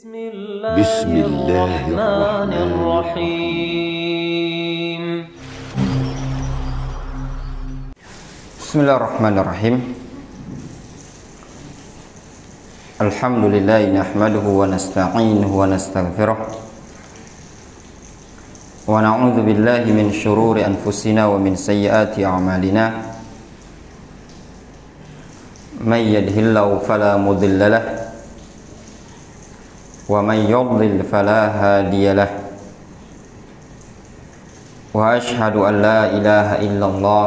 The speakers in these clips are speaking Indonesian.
بسم الله الرحمن الرحيم بسم الله الرحمن الرحيم الحمد لله نحمده ونستعينه ونستغفره ونعوذ بالله من شرور أنفسنا ومن سيئات أعمالنا من يهده الله فلا مضل له ومن يضلل فلا هادي له وأشهد أن لا إله إلا الله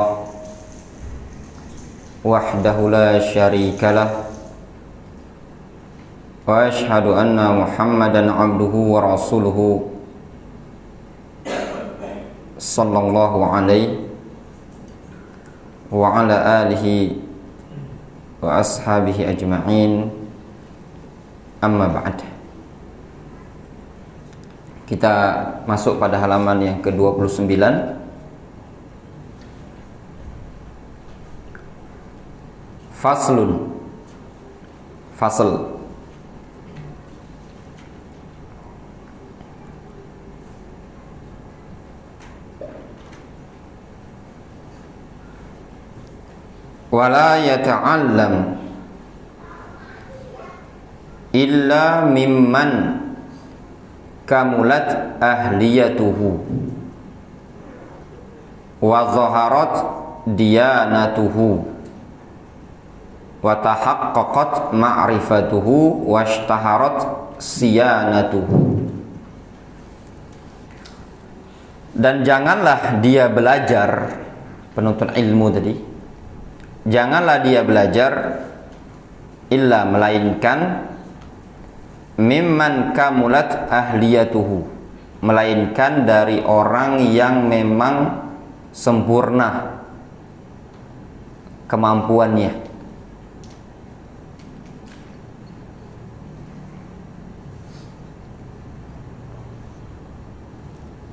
وحده لا شريك له وأشهد أن محمدا عبده ورسوله صلى الله عليه وعلى آله وأصحابه أجمعين أما بعد. Kita masuk pada halaman yang ke-29. Fasl. Wala yata'allam illa mimman kamulat ahliyatuhu wa zaharat diyanatuhu wa tahaqqaqat ma'rifatuhu wa ishtaharat siyanatuhu. Dan janganlah dia belajar, penuntut ilmu tadi, janganlah dia belajar illa melainkan mimman kamulat ahliyatuhu, melainkan dari orang yang memang sempurna kemampuannya,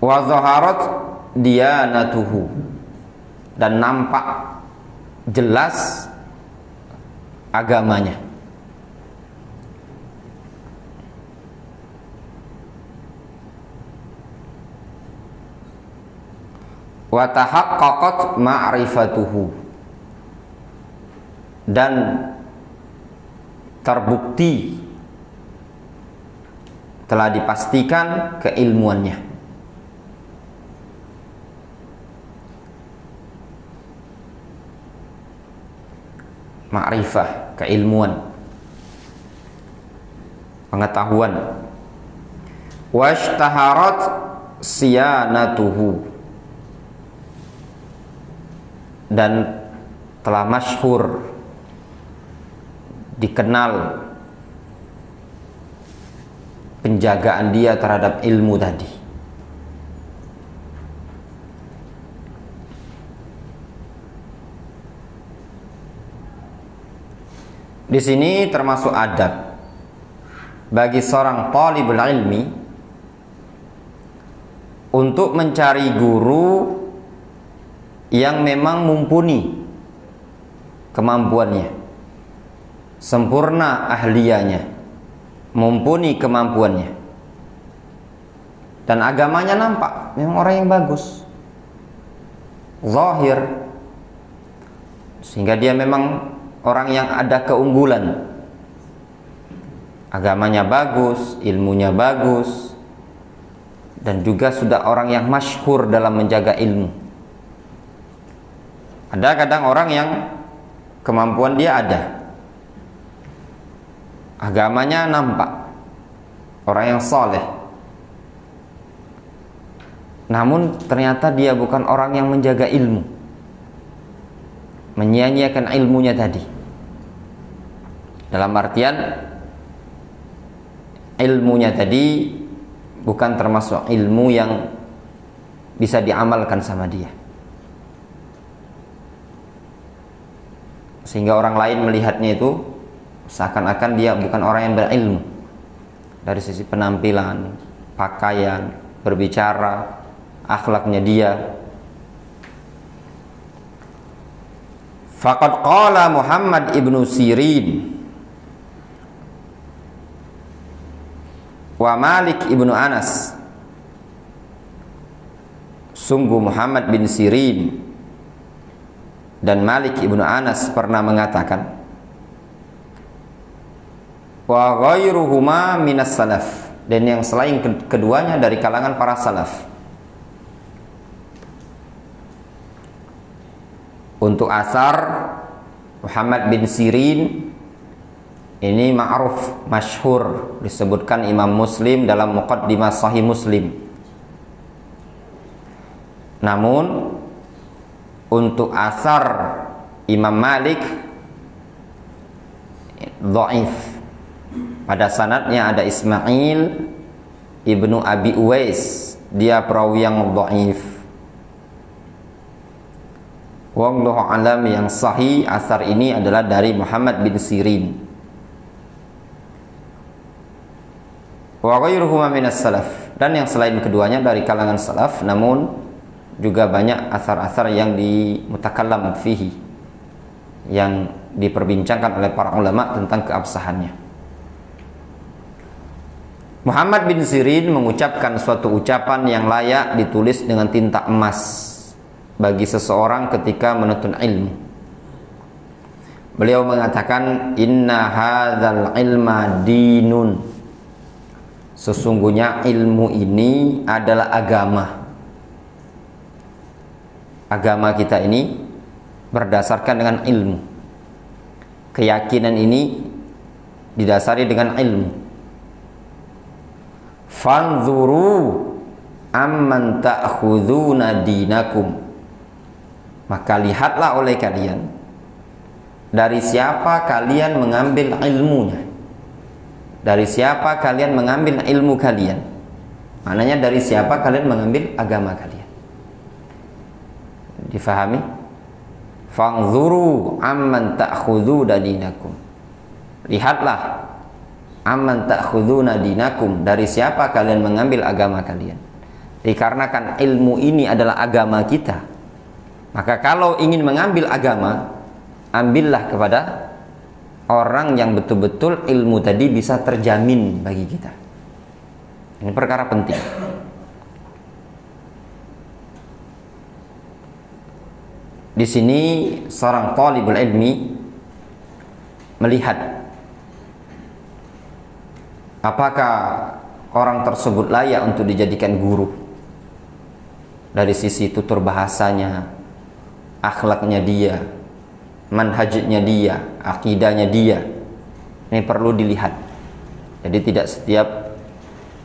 wa zaharat diyanatuhu, dan nampak jelas agamanya, wa tahaqqaqat ma'rifatuhu, dan terbukti telah dipastikan keilmuannya. Ma'rifah, keilmuan, pengetahuan. Washtaharat siyanatuhu, dan telah masyhur, dikenal penjagaan dia terhadap ilmu tadi. Di sini termasuk adab bagi seorang talibul ilmi untuk mencari guru yang memang mumpuni kemampuannya, sempurna ahliyahnya, mumpuni kemampuannya, dan agamanya nampak memang orang yang bagus, zahir, sehingga dia memang orang yang ada keunggulan, agamanya bagus, ilmunya bagus, dan juga sudah orang yang masyhur dalam menjaga ilmu. Ada kadang orang yang kemampuan dia ada, agamanya nampak, orang yang soleh, namun ternyata dia bukan orang yang menjaga ilmu, menyia-nyiakan ilmunya tadi. Dalam artian ilmunya tadi bukan termasuk ilmu yang bisa diamalkan sama dia, sehingga orang lain melihatnya itu seakan-akan dia bukan orang yang berilmu dari sisi penampilan, pakaian, berbicara, akhlaknya dia. Faqad qala Muhammad ibnu Sirin Wa Malik ibnu Anas, sungguh Muhammad bin Sirin dan Malik ibnu Anas pernah mengatakan, wa ghairuhuma minas salaf, dan yang selain keduanya dari kalangan para salaf. Untuk asar Muhammad bin Sirin ini ma'ruf, masyhur, disebutkan Imam Muslim dalam Muqaddimah Sahih Muslim. Namun untuk asar Imam Malik dhaif. Pada sanadnya ada Ismail ibnu Abi Uwais, dia perawi yang dhaif. Wallahu alam, yang sahih asar ini adalah dari Muhammad bin Sirin. Wa ghairuhuma minas salaf, dan yang selain keduanya dari kalangan salaf, namun juga banyak asar-asar yang dimutakallam fihi, yang diperbincangkan oleh para ulama tentang keabsahannya. Muhammad bin Sirin mengucapkan suatu ucapan yang layak ditulis dengan tinta emas bagi seseorang ketika menuntut ilmu. Beliau mengatakan, inna hadzal ilma dinun, sesungguhnya ilmu ini adalah agama. Agama kita ini berdasarkan dengan ilmu. Keyakinan ini didasari dengan ilmu. Fanzuru amman ta'khuduna dinakum, maka lihatlah oleh kalian dari siapa kalian mengambil ilmunya, dari siapa kalian mengambil ilmu kalian. Maknanya dari siapa kalian mengambil agama kalian. Difahami? Fanzuru amman ta'khuduna dinakum, lihatlah amman ta'khuduna dinakum, dari siapa kalian mengambil agama kalian. Dikarenakan ilmu ini adalah agama kita, maka kalau ingin mengambil agama, ambillah kepada orang yang betul-betul ilmu tadi bisa terjamin bagi kita. Ini perkara penting. Di sini seorang talibul ilmi melihat apakah orang tersebut layak untuk dijadikan guru dari sisi tutur bahasanya, akhlaknya dia, manhajnya dia, akidahnya dia. Ini perlu dilihat. Jadi tidak setiap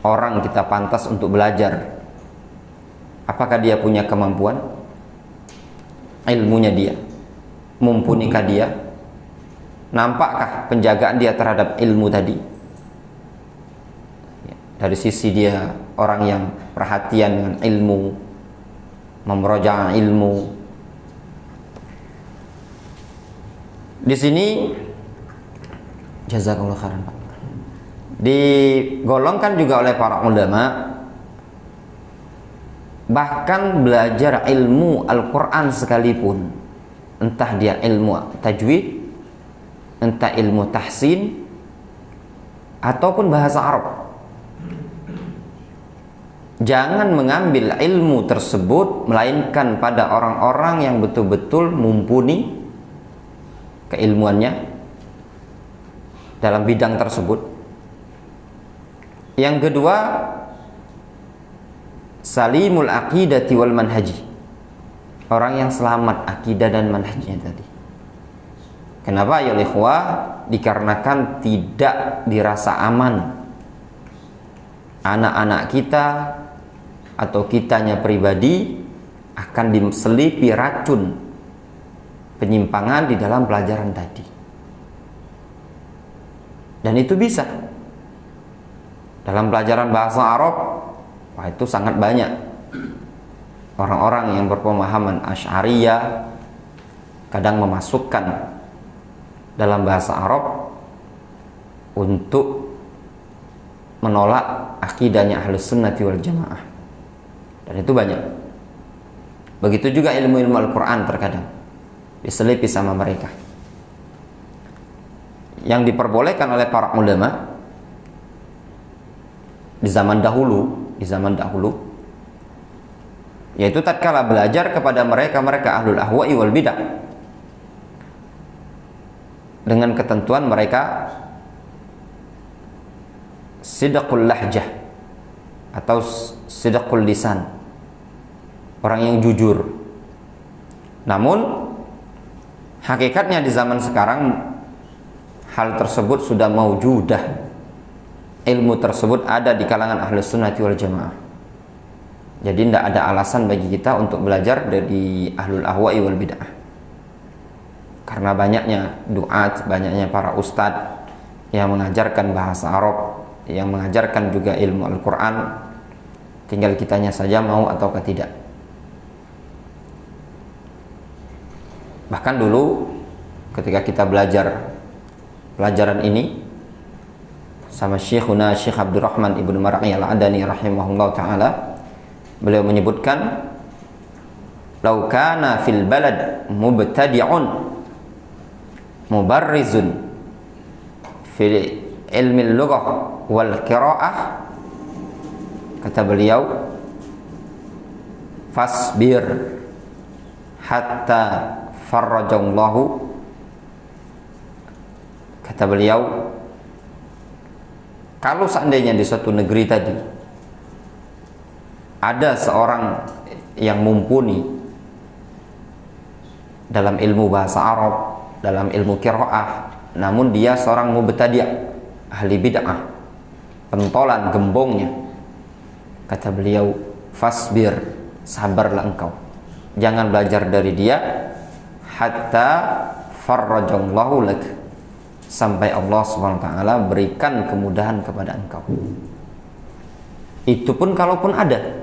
orang kita pantas untuk belajar. Apakah dia punya kemampuan? Ilmunya dia mumpunikah dia? Nampakkah penjagaan dia terhadap ilmu tadi? Dari sisi dia orang yang perhatian dengan ilmu, memurojaah ilmu. Di sini jazakallahu khairan, Pak, digolongkan juga oleh para ulama, bahkan belajar ilmu Al-Quran sekalipun, entah dia ilmu tajwid, entah ilmu tahsin, ataupun bahasa Arab, jangan mengambil ilmu tersebut melainkan pada orang-orang yang betul-betul mumpuni keilmuannya dalam bidang tersebut. Yang kedua, salimul aqidati wal manhaji, orang yang selamat akidah dan manhajnya tadi. Kenapa ya ikhwah? Dikarenakan tidak dirasa aman anak-anak kita atau kitanya pribadi akan diselipi racun penyimpangan di dalam pelajaran tadi. Dan itu bisa dalam pelajaran bahasa Arab. Wah, itu sangat banyak orang-orang yang berpemahaman Asy'ariyah kadang memasukkan dalam bahasa Arab untuk menolak akidahnya Ahlus Sunnati wal Jamaah. Dan itu banyak. Begitu juga ilmu-ilmu Al-Quran terkadang diselipi sama mereka. Yang diperbolehkan oleh para ulama di zaman dahulu, yaitu tatkala belajar kepada mereka ahlul ahwa'i wal bidah dengan ketentuan mereka sidqul lahjah atau sidqul lisan, orang yang jujur. Namun hakikatnya di zaman sekarang hal tersebut sudah maujudah, ilmu tersebut ada di kalangan ahlus sunnati wal jamaah. Jadi tidak ada alasan bagi kita untuk belajar dari ahlul ahwa'i wal bid'ah, karena banyaknya duat, banyaknya para ustadz yang mengajarkan bahasa Arab, yang mengajarkan juga ilmu Al-Quran. Tinggal kitanya saja mau ataukah tidak. Bahkan dulu ketika kita belajar pelajaran ini sama Syekhuna Syekh Abdurrahman Ibnu Mar'i Al-Adani rahimahullah ta'ala, beliau menyebutkan, "Lau kana fil balad mubtadi'un mubarrizun fi ilmi al-lughah wal qira'ah," kata beliau, "fasbir hatta farrajallahu," kata beliau, kalau seandainya di suatu negeri tadi ada seorang yang mumpuni dalam ilmu bahasa Arab, dalam ilmu qiraah, namun dia seorang mubtadi', ahli bid'ah, pentolan gembongnya, kata beliau, fasbir, sabarlah engkau, jangan belajar dari dia, hatta farrajallahu lak, sampai Allah Subhanahu wa taala berikan kemudahan kepada engkau. Itu pun kalaupun ada.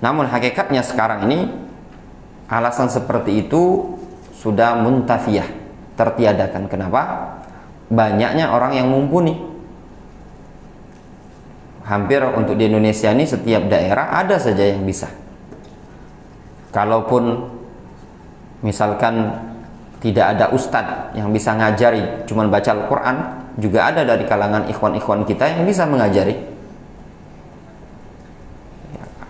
Namun hakikatnya sekarang ini alasan seperti itu sudah muntafiyah, tertiadakan. Kenapa? Banyaknya orang yang mumpuni. Hampir untuk di Indonesia ini setiap daerah ada saja yang bisa. Kalaupun misalkan tidak ada ustadz yang bisa ngajari, cuman baca Al-Quran, juga ada dari kalangan ikhwan-ikhwan kita yang bisa mengajari.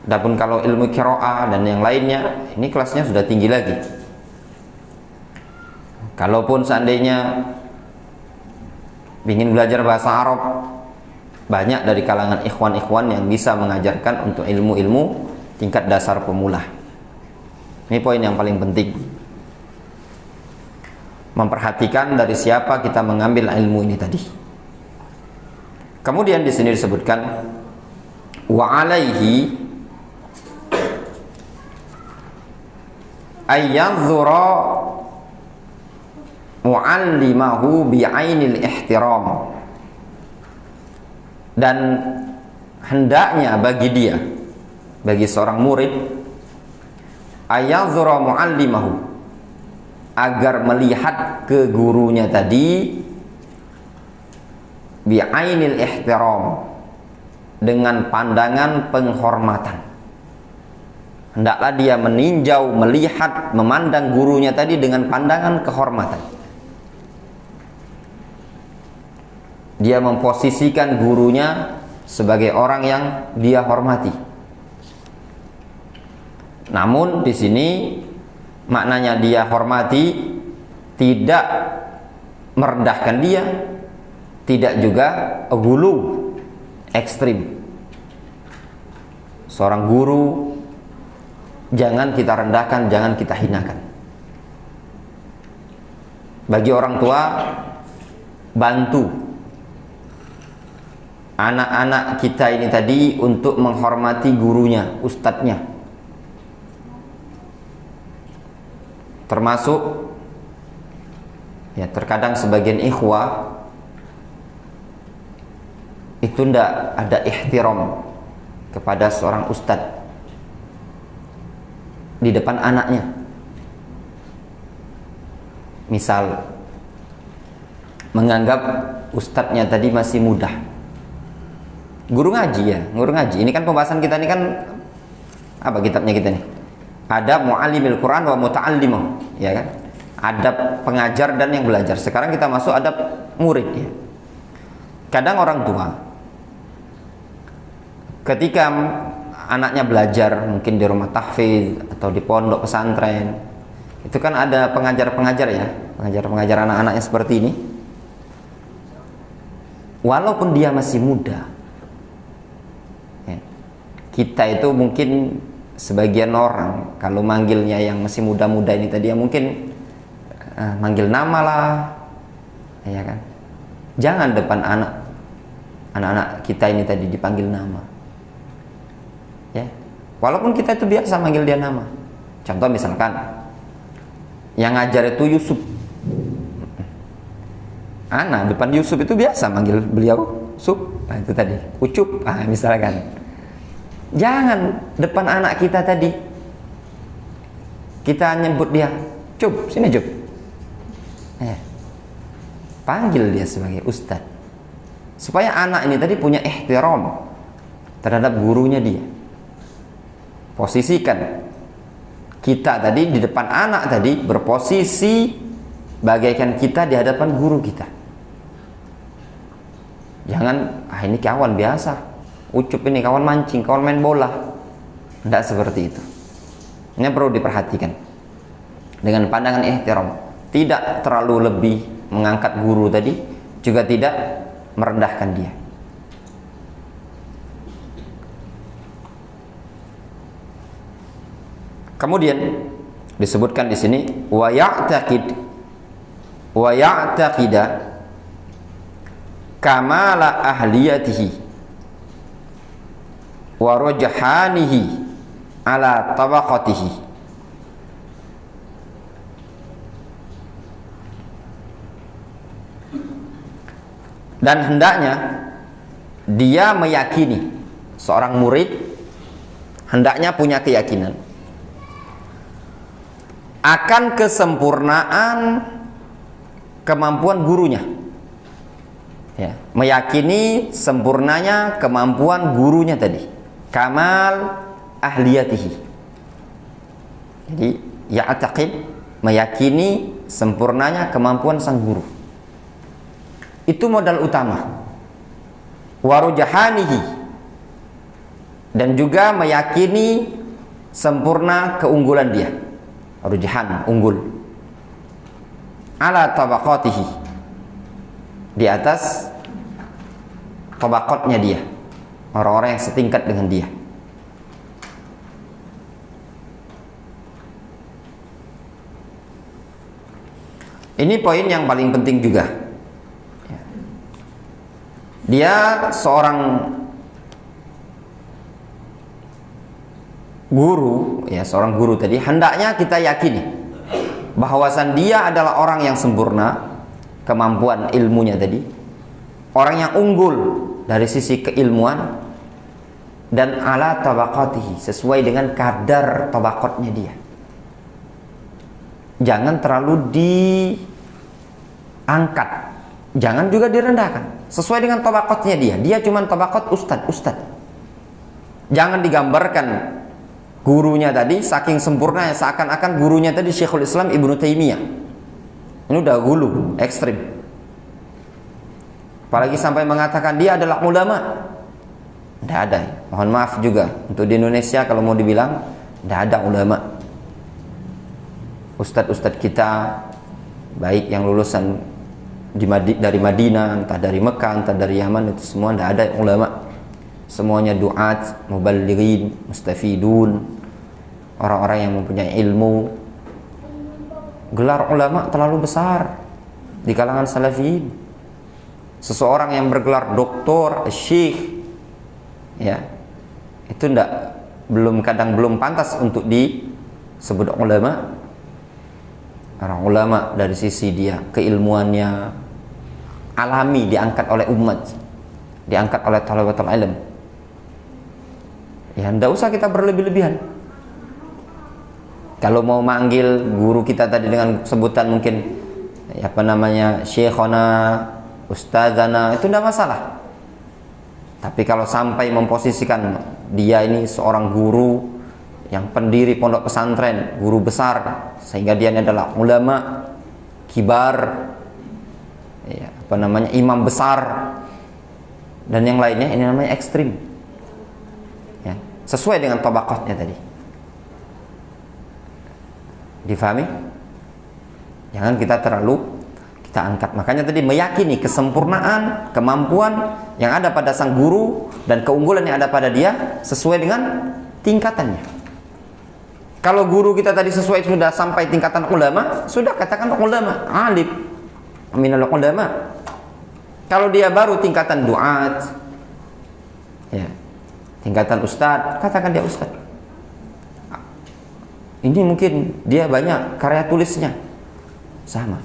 Adapun kalau ilmu qiraah dan yang lainnya, ini kelasnya sudah tinggi lagi. Kalaupun seandainya ingin belajar bahasa Arab, banyak dari kalangan ikhwan-ikhwan yang bisa mengajarkan untuk ilmu-ilmu tingkat dasar pemula. Ini poin yang paling penting. Memperhatikan dari siapa kita mengambil ilmu ini tadi. Kemudian di sini disebutkan wa alaihi ayyanzura muallimahu bi'ainil ihtiram, dan hendaknya bagi dia, bagi seorang murid, ayyanzura muallimahu, agar melihat ke gurunya tadi, bi'ainil ihtiram, dengan pandangan penghormatan. Hendaklah dia meninjau, melihat, memandang gurunya tadi dengan pandangan kehormatan. Dia memposisikan gurunya sebagai orang yang dia hormati. Namun di sini maknanya dia hormati, tidak merendahkan dia, tidak juga ghulu, ekstrim. Seorang guru jangan kita rendahkan, jangan kita hinakan. Bagi orang tua, bantu anak-anak kita ini tadi untuk menghormati gurunya, ustadznya. Termasuk ya, terkadang sebagian ikhwah itu ndak ada ihtiram kepada seorang ustadz di depan anaknya. Misal menganggap ustadznya tadi masih muda, guru ngaji ya, guru ngaji. Ini kan pembahasan kita ini kan apa kitabnya kita nih? Adab muallimil Quran wa muta'allimuh, ya kan? Adab pengajar dan yang belajar. Sekarang kita masuk adab murid ya. Kadang orang tua ketika anaknya belajar mungkin di rumah tahfidz atau di pondok pesantren, itu kan ada pengajar-pengajar ya, pengajar-pengajar anak-anaknya seperti ini. Walaupun dia masih muda, ya, kita itu mungkin sebagian orang kalau manggilnya yang masih muda-muda ini tadi ya mungkin manggil nama lah, ya kan. Jangan depan anak-anak kita ini tadi dipanggil nama, ya. Walaupun kita itu biasa manggil dia nama. Contoh misalkan yang ngajar itu Yusuf, anak depan Yusuf itu biasa manggil beliau Sup, nah itu tadi Ucup, misalkan. Jangan depan anak kita tadi kita nyebut dia Cup, sini Cup, panggil dia sebagai ustadz, supaya anak ini tadi punya ihtiram terhadap gurunya dia. Posisikan kita tadi di depan anak tadi berposisi bagaikan kita di hadapan guru kita. Jangan, ini kawan biasa, Ucup ini kawan mancing, kawan main bola. Tidak seperti itu. Ini perlu diperhatikan dengan pandangan ihtiram, tidak terlalu lebih mengangkat guru tadi, juga tidak merendahkan dia. Kemudian disebutkan di sini wa ya'taqida kamala ahliyatihi wa rajhanihi ala tabaqatihi. Dan hendaknya dia meyakini, seorang murid hendaknya punya keyakinan akan kesempurnaan kemampuan gurunya, ya, meyakini sempurnanya kemampuan gurunya tadi, kamal ahliyatihi. Jadi ya'taqid, meyakini sempurnanya kemampuan sang guru, itu modal utama. Warujahanihi, dan juga meyakini sempurna keunggulan dia. Rujahan, unggul. Ala tabaqatihi, di atas tabaqatnya dia, orang-orang yang setingkat dengan dia. Ini poin yang paling penting juga. Dia seorang guru, ya, seorang guru tadi hendaknya kita yakini bahwasan dia adalah orang yang sempurna kemampuan ilmunya tadi, orang yang unggul dari sisi keilmuan, dan ala tabaqatihi, sesuai dengan kadar tabaqatnya dia. Jangan terlalu diangkat, jangan juga direndahkan, sesuai dengan tabaqatnya dia. Dia cuma tabaqat ustad. Jangan digambarkan gurunya tadi saking sempurnanya seakan-akan gurunya tadi Syekhul Islam Ibnu Taimiyah. Ini udah gulu, ekstrim. Apalagi sampai mengatakan dia adalah ulama. Tidak ada. Mohon maaf juga untuk di Indonesia kalau mau dibilang tidak ada ulama. Ustadz-ustadz kita baik yang lulusan dari Madinah, entah dari Mekah, entah dari Yaman, itu semua tidak ada ulama. Semuanya duat, muballighin, mustafidun, orang-orang yang mempunyai ilmu. Gelar ulama terlalu besar di kalangan salafiyin. Seseorang yang bergelar doktor, syekh, ya, itu kadang belum pantas untuk disebut ulama. Orang ulama dari sisi dia keilmuannya alami, diangkat oleh umat, diangkat oleh thalabatul ilm. Ya, tidak usah kita berlebih-lebihan. Kalau mau manggil guru kita tadi dengan sebutan mungkin syekhona, ustazana, itu tidak masalah. Tapi kalau sampai memposisikan dia ini seorang guru yang pendiri pondok pesantren, guru besar, sehingga dia ini adalah ulama kibar, imam besar, dan yang lainnya, ini namanya ekstrim. sesuai dengan tabaqatnya tadi. Difahami? Jangan kita terlalu kita angkat. Makanya tadi meyakini kesempurnaan, kemampuan yang ada pada sang guru dan keunggulan yang ada pada dia sesuai dengan tingkatannya. Kalau guru kita tadi sesuai sudah sampai tingkatan ulama, sudah katakan ulama, alim, minal ulama. Kalau dia baru tingkatan duat, ya, tingkatan ustad, katakan dia ustad. Ini mungkin dia banyak karya tulisnya, sama.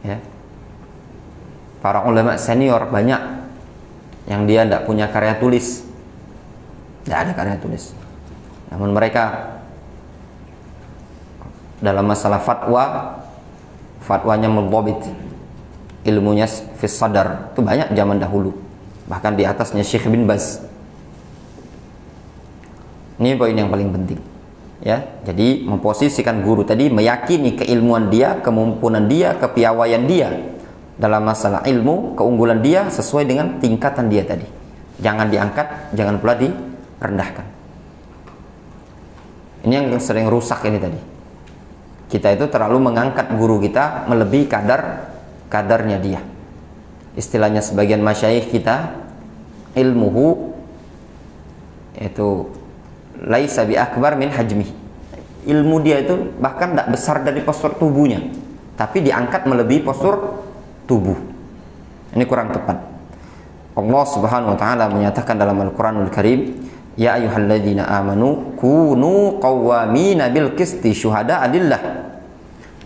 Ya. Para ulama senior banyak yang dia tidak punya karya tulis, tidak ada karya tulis. Namun mereka dalam masalah fatwanya mudhabit, ilmunya fis sadar, itu banyak zaman dahulu. Bahkan di atasnya Syekh bin Baz. Ini poin yang paling penting. Ya, jadi memposisikan guru tadi, meyakini keilmuan dia, kemampuan dia, kepiawaian dia dalam masalah ilmu, keunggulan dia sesuai dengan tingkatan dia tadi. Jangan diangkat, jangan pula direndahkan. Ini yang sering rusak ini tadi. Kita itu terlalu mengangkat guru kita melebihi kadarnya dia. Istilahnya sebagian masyayikh kita, ilmuhu itu laisa bi akbar min hajmi. Ilmu dia itu bahkan tidak besar dari postur tubuhnya, tapi diangkat melebihi postur tubuh. Ini kurang tepat. Allah Subhanahu wa taala menyatakan dalam Al-Qur'anul Karim, ya ayyuhalladzina amanu kunu qawwamina bil qisti syuhada'a lillah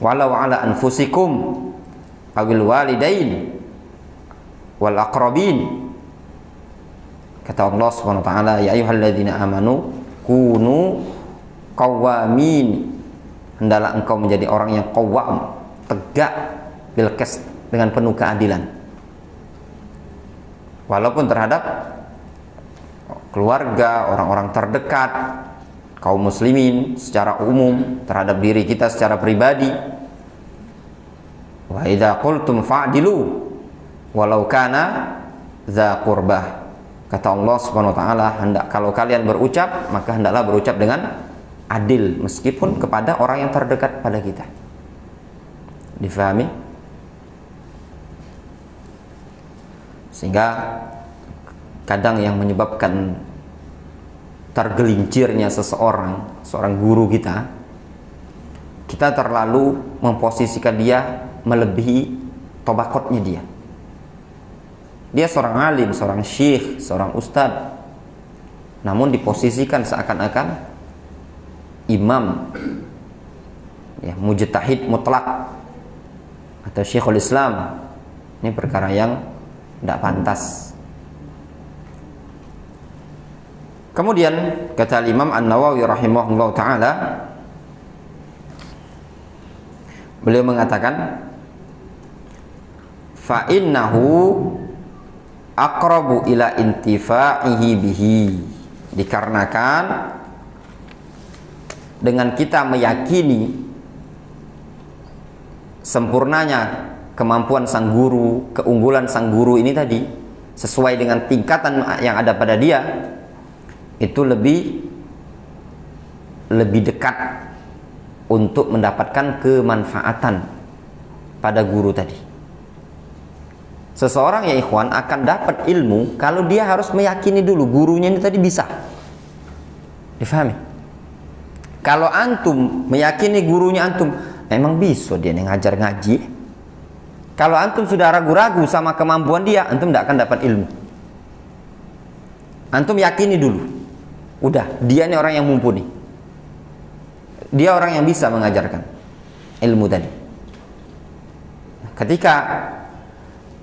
walau ala anfusikum awil walidain wal aqrabin. Kata Allah Subhanahu wa taala, ya ayyuhalladzina amanu kunu qawwamin, hendaklah engkau menjadi orang yang qawwam, tegak bil qist, dengan penuh keadilan, walaupun terhadap keluarga, orang-orang terdekat, kaum muslimin secara umum, terhadap diri kita secara pribadi. Wa idza qultum fa'dilu walau kana dza qurbah. Kata Allah Subhanahu wa taala, kalau kalian berucap, maka hendaklah berucap dengan adil meskipun kepada orang yang terdekat pada kita. Difahami? Sehingga kadang yang menyebabkan tergelincirnya seorang guru kita terlalu memposisikan dia melebihi tabaqatnya dia. Dia seorang alim, seorang syekh, seorang ustadz, namun diposisikan seakan-akan imam, ya, mujtahid mutlak atau syekhul Islam. Ini perkara yang tidak pantas. Kemudian kata Imam An-Nawawi rahimahullah ta'ala, beliau mengatakan, fa'innahu aqrabu ila intifa'ihi bihi, dikarenakan dengan kita meyakini sempurnanya kemampuan sang guru, keunggulan sang guru ini tadi sesuai dengan tingkatan yang ada pada dia, itu lebih dekat untuk mendapatkan kemanfaatan pada guru tadi. Seseorang ya ikhwan akan dapat ilmu kalau dia harus meyakini dulu gurunya ini tadi bisa. Difahami? Kalau antum meyakini gurunya antum memang bisa dia ngajar ngaji, kalau antum sudah ragu-ragu sama kemampuan dia, antum tidak akan dapat ilmu. Antum yakini dulu, udah dia ini orang yang mumpuni, dia orang yang bisa mengajarkan ilmu tadi. Ketika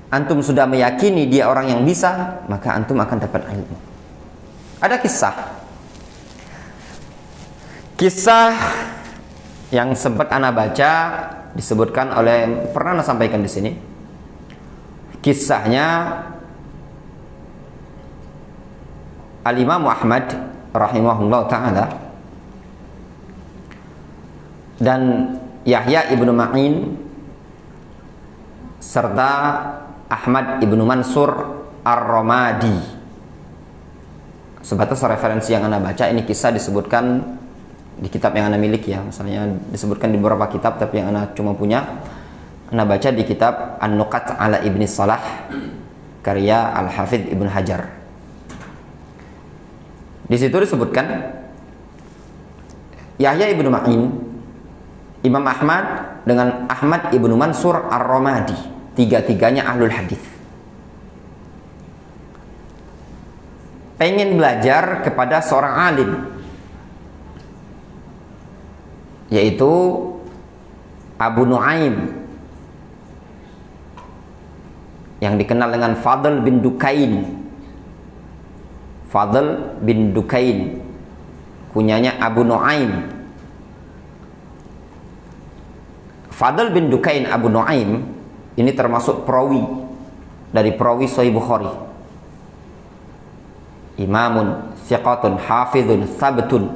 antum sudah meyakini dia orang yang bisa, maka antum akan dapat ilmu. Ada kisah yang sempat ana baca, disebutkan oleh, pernah ana sampaikan di sini. Kisahnya Al-Imam Ahmad rahimahullah ta'ala dan Yahya ibnu Ma'in serta Ahmad ibnu Mansur Ar-Ramadi, sebatas referensi yang Anda baca. Ini kisah disebutkan di kitab yang Anda miliki ya, misalnya disebutkan di beberapa kitab, tapi yang Anda cuma punya, Anda baca di kitab An-Nuqat ala Ibni Salah karya Al-Hafidh Ibn Hajar. Di situ disebutkan Yahya ibnu Ma'in, Imam Ahmad dengan Ahmad ibnu Mansur Ar-Ramadi, tiga-tiganya ahlul hadis, pengen belajar kepada seorang alim, yaitu Abu Nuaim yang dikenal dengan Fadl bin Dukain. Fadl bin Dukain, kunyanya Abu Nuaim. Fadl bin Dukain Abu Nuaim ini termasuk perawi dari perawi Sahih Bukhari. Imamun thiqatun hafidhun thabtun.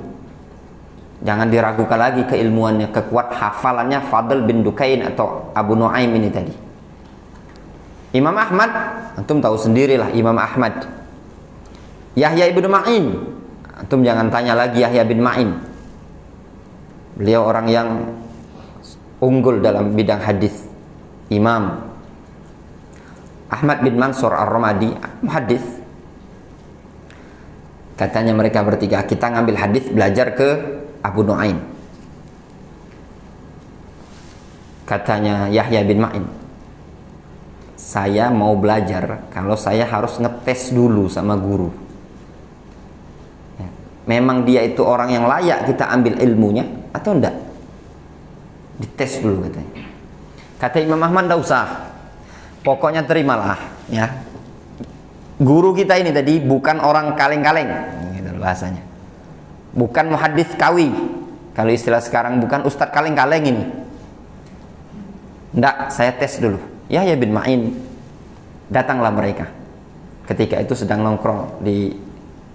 Jangan diragukan lagi keilmuannya, kekuat hafalannya Fadl bin Dukain atau Abu Nuaim ini tadi. Imam Ahmad, antum tahu sendirilah Imam Ahmad. Yahya ibnu Ma'in, antum jangan tanya lagi Yahya bin Ma'in. Beliau orang yang unggul dalam bidang hadis. Imam Ahmad bin Mansur Ar-Ramadi, muhaddis. Katanya mereka bertiga, kita ngambil hadis belajar ke Abu Nuaim. Katanya Yahya bin Ma'in, saya mau belajar kalau saya harus ngetes dulu sama guru. Memang dia itu orang yang layak kita ambil ilmunya atau enggak? Dites dulu katanya. Kata Imam Ahmad, enggak usah, pokoknya terimalah ya. Guru kita ini tadi bukan orang kaleng-kaleng, gitu bahasanya. Bukan muhaddis kawi, kalau istilah sekarang bukan ustadz kaleng-kaleng ini. Enggak, saya tes dulu. Yahya bin Ma'in, datanglah mereka. Ketika itu sedang nongkrong di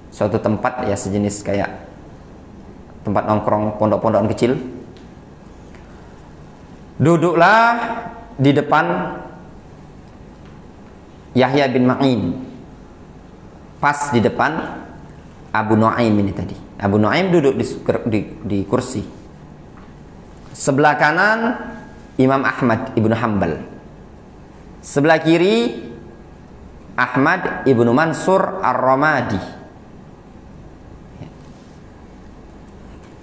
suatu tempat ya, sejenis kayak tempat nongkrong pondok-pondokan kecil. Duduklah di depan Yahya bin Ma'in, pas di depan Abu Nuaim ini tadi. Abu Nuaim duduk di kursi. Sebelah kanan Imam Ahmad ibnu Hanbal. Sebelah kiri Ahmad ibnu Mansur Ar-Ramadi.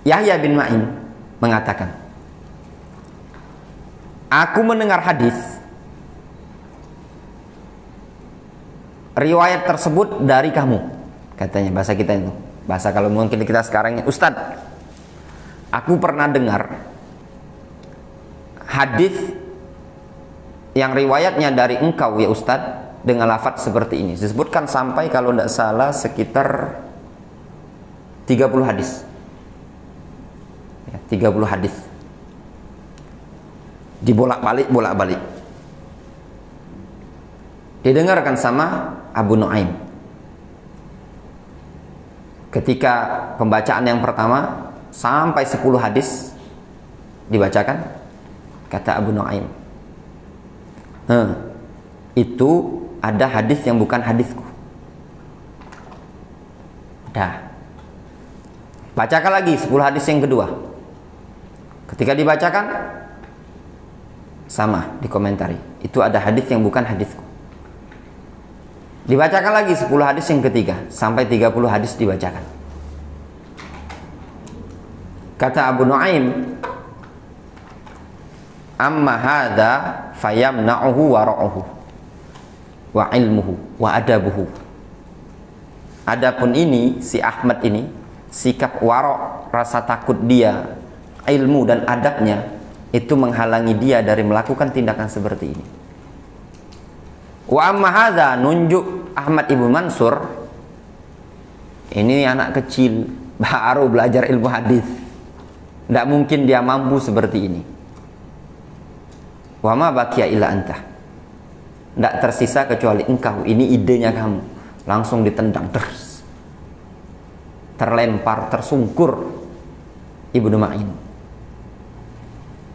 Yahya bin Ma'in mengatakan, aku mendengar hadis riwayat tersebut dari kamu, katanya, bahasa kita itu, bahasa kalau mungkin kita sekarang, Ustadz, aku pernah dengar hadis yang riwayatnya dari engkau ya Ustadz dengan lafaz seperti ini. Disebutkan sampai kalau tidak salah sekitar 30 hadis ya, 30 hadis dibolak-balik didengarkan sama Abu Nuaim. Ketika pembacaan yang pertama sampai 10 hadis dibacakan, kata Abu Nuaim, itu ada hadis yang bukan hadisku. Dah, bacakan lagi 10 hadis yang kedua. Ketika dibacakan, sama dikomentari, itu ada hadis yang bukan hadisku. Dibacakan lagi 10 hadis yang ketiga, sampai 30 hadis dibacakan. Kata Abu Nuaim, amma hadza fayamna'uhu wara'uhu wa ilmuhu wa adabuhu. Adapun ini, si Ahmad ini, sikap wara', rasa takut dia, ilmu dan adabnya, itu menghalangi dia dari melakukan tindakan seperti ini. Wa amma hadza, nunjuk Ahmad ibnu Mansur, ini anak kecil baru belajar ilmu hadis, tidak mungkin dia mampu seperti ini. Wa ma baqiya illa anta, tidak tersisa kecuali engkau, ini idenya kamu. Langsung ditendang terus, terlempar, tersungkur Ibnu Ma'in.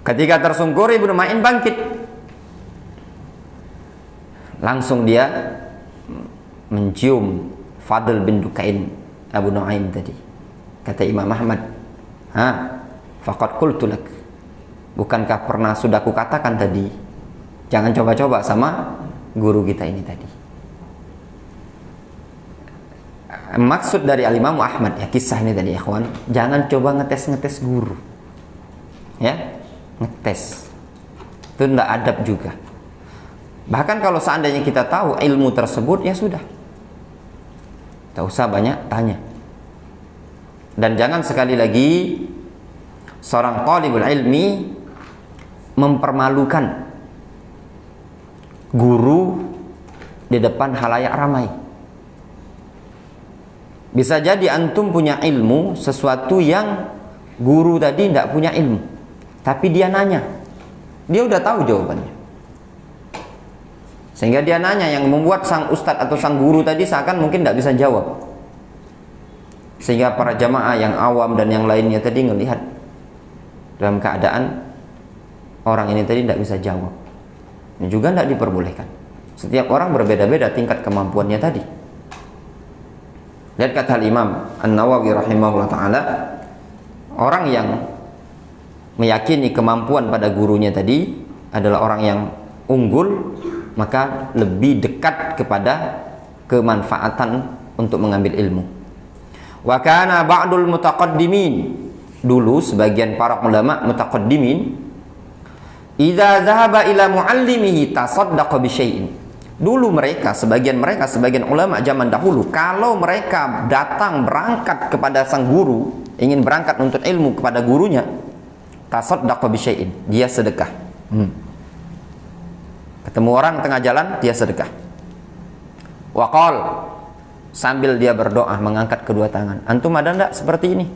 Ketika tersungkur, Ibnu Ma'in bangkit. Langsung dia mencium Fadl bin Dukain Abu Nuaim tadi. Kata Imam Ahmad, faqad qultu lak. Bukankah pernah sudah kukatakan tadi, jangan coba-coba sama guru kita ini tadi. Maksud dari Al-Imam Ahmad ya, kisah ini tadi ikhwan, jangan coba ngetes guru. Ya, ngetes. Itu tidak adab juga. Bahkan kalau seandainya kita tahu ilmu tersebut, ya sudah, tak usah banyak tanya. Dan jangan sekali lagi seorang talibul ilmi mempermalukan guru di depan halayak ramai. Bisa jadi antum punya ilmu sesuatu yang guru tadi tidak punya ilmu, tapi dia nanya, dia udah tahu jawabannya, sehingga dia nanya, yang membuat sang ustadz atau sang guru tadi seakan mungkin tidak bisa jawab. Sehingga para jamaah yang awam dan yang lainnya tadi ngelihat dalam keadaan orang ini tadi tidak bisa jawab. Ini juga tidak diperbolehkan. Setiap orang berbeda-beda tingkat kemampuannya tadi. Lihat kata Imam An-Nawawi rahimahullah ta'ala, orang yang meyakini kemampuan pada gurunya tadi adalah orang yang unggul, maka lebih dekat kepada kemanfaatan untuk mengambil ilmu. Wa kana ba'dul mutaqaddimin, dulu sebagian para ulama mutaqaddimin, idza dhahaba ila muallimihi tasaddaqa bi syai'in. Dulu sebagian ulama zaman dahulu, kalau mereka datang berangkat kepada sang guru, ingin berangkat untuk ilmu kepada gurunya, tasaddaqa bi syai'in, dia sedekah. Ketemu orang tengah jalan, dia sedekah. Wa qal, sambil dia berdoa mengangkat kedua tangan. Antum ada enggak seperti ini?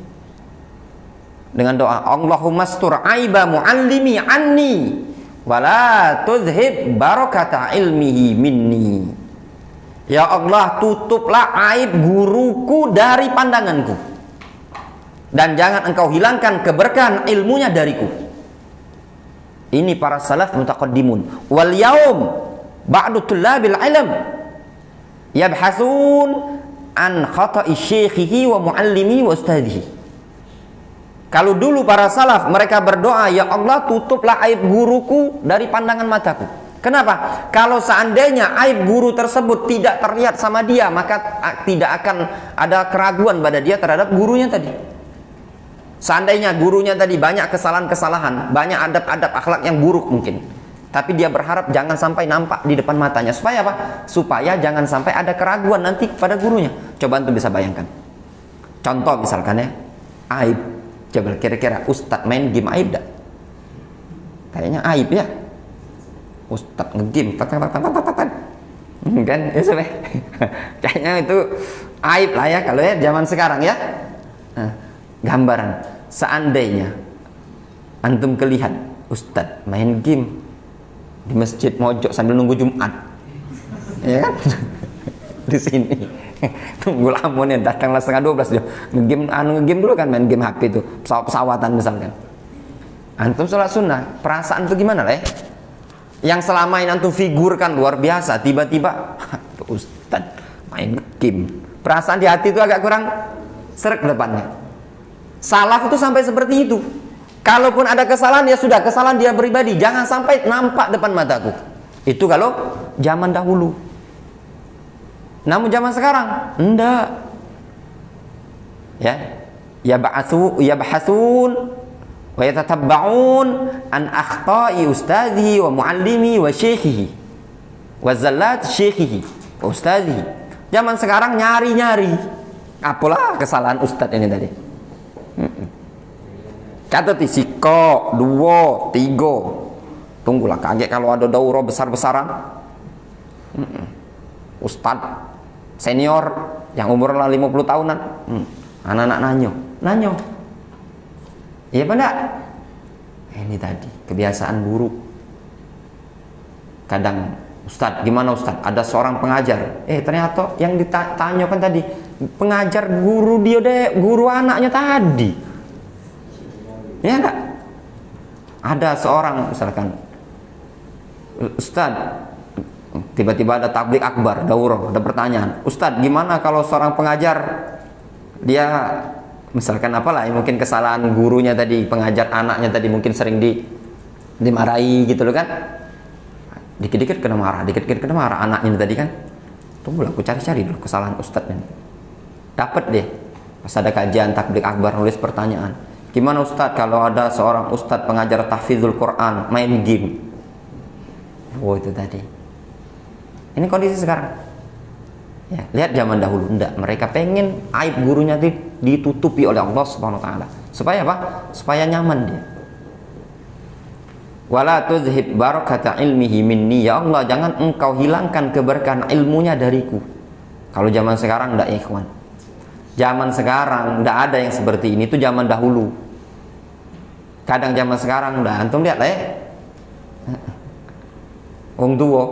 Dengan doa, Allahumma astur aiba muallimi anni wala tudhib barakata ilmihi minni. Ya Allah, tutuplah aib guruku dari pandanganku, dan jangan engkau hilangkan keberkahan ilmunya dariku. Ini para salaf mutaqaddimun. Wal yaum ba'du tullabil ilm yabhasun an khata'i syekhihi wa muallimi wa ustadhihi. Kalau dulu para salaf mereka berdoa, ya Allah tutuplah aib guruku dari pandangan mataku. Kenapa? Kalau seandainya aib guru tersebut tidak terlihat sama dia, maka tidak akan ada keraguan pada dia terhadap gurunya tadi. Seandainya gurunya tadi banyak kesalahan-kesalahan, banyak adab-adab akhlak yang buruk mungkin, tapi dia berharap jangan sampai nampak di depan matanya. Supaya apa? Supaya jangan sampai ada keraguan nanti pada gurunya. Coba antum bisa bayangkan. Contoh misalkan ya, aib. Coba kira-kira ustadz main game aib dah? Kayaknya aib ya. Ustadz ngegame, kan? Ya sampai. Kayaknya itu aib lah ya kalau ya zaman sekarang ya. Nah, gambaran. Seandainya antum kelihat ustadz main game di masjid mojok sambil nunggu Jumat, ya kan? Di sini tunggu lamunnya datanglah 11:30 dia ngegame dulu kan, main game HP itu pesawat-pesawatan misalkan. Antum sholat sunnah, perasaan itu gimana lah ya? Yang selama ini antum figurkan luar biasa, tiba-tiba ustadz main game, perasaan di hati itu agak kurang srek depannya. Salaf itu sampai seperti itu. Kalaupun ada kesalahan, ya sudah, kesalahan dia pribadi, jangan sampai nampak depan mataku. Itu kalau zaman dahulu. Namun zaman sekarang enggak. Ya, yabhasun wa yatatabba'un an akhta'i ustadhi wa muallimi wa syekhihi wa zallat syekhihi wa ustadhi. Zaman sekarang nyari-nyari apalah kesalahan ustadz ini tadi. Catat siko 2, 3. Tunggulah kaget kalau ada daurah besar-besaran. Ustadz senior yang umurnya 50 tahunan, anak-anak nanyo. Iya apa enggak? Ini tadi kebiasaan buruk. Kadang, Ustadz gimana Ustadz? Ada seorang pengajar, ternyata yang ditanyakan tadi pengajar guru dia deh, guru anaknya tadi. Ya enggak? Ada seorang misalkan Ustadz, tiba-tiba ada tablik akbar, daurah, ada pertanyaan, Ustadz gimana kalau seorang pengajar dia misalkan apalah, mungkin kesalahan gurunya tadi, pengajar anaknya tadi mungkin sering dimarahi gitu loh kan, dikit-dikit kena marah anaknya tadi kan. Tunggu aku cari-cari dulu kesalahan ustadznya. Dapat deh pas ada kajian tabligh akbar nulis pertanyaan, gimana ustadz kalau ada seorang ustadz pengajar tahfidzul Quran main game. Oh itu tadi. Ini kondisi sekarang. Ya, lihat zaman dahulu enggak, mereka pengen aib gurunya ditutupi oleh Allah Subhanahu wa taala. Supaya apa? Supaya nyaman dia. Wala tuzhib barakata ilmihi minni, ya Allah jangan engkau hilangkan keberkahan ilmunya dariku. Kalau zaman sekarang enggak ya ikhwan. Zaman sekarang enggak ada yang seperti ini, itu zaman dahulu. Kadang zaman sekarang enggak, antum lihat lah ya. Wong tua.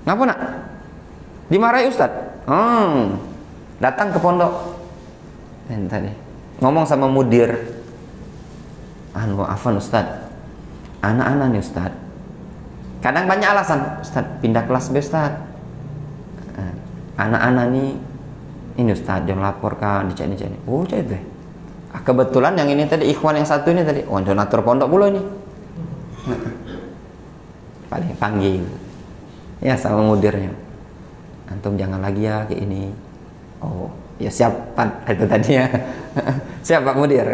Ngapa nak? Dimarahi ustad. Datang ke pondok. Tadi ngomong sama mudir. Afan ustad. Anak-anak nih ustad. Kadang banyak alasan. Ustad pindah kelas B ustad. Anak-anak nih ini ustad yang laporkan dicek. Oh cek deh. Kebetulan yang ini tadi ikhwan yang satu ini tadi. Oh donatur pondok pula ini. Paling panggil. Ya sama mudirnya, antum jangan lagi ya kayak ini. Oh ya siap Pak, itu tadi ya. Siap Pak Mudir.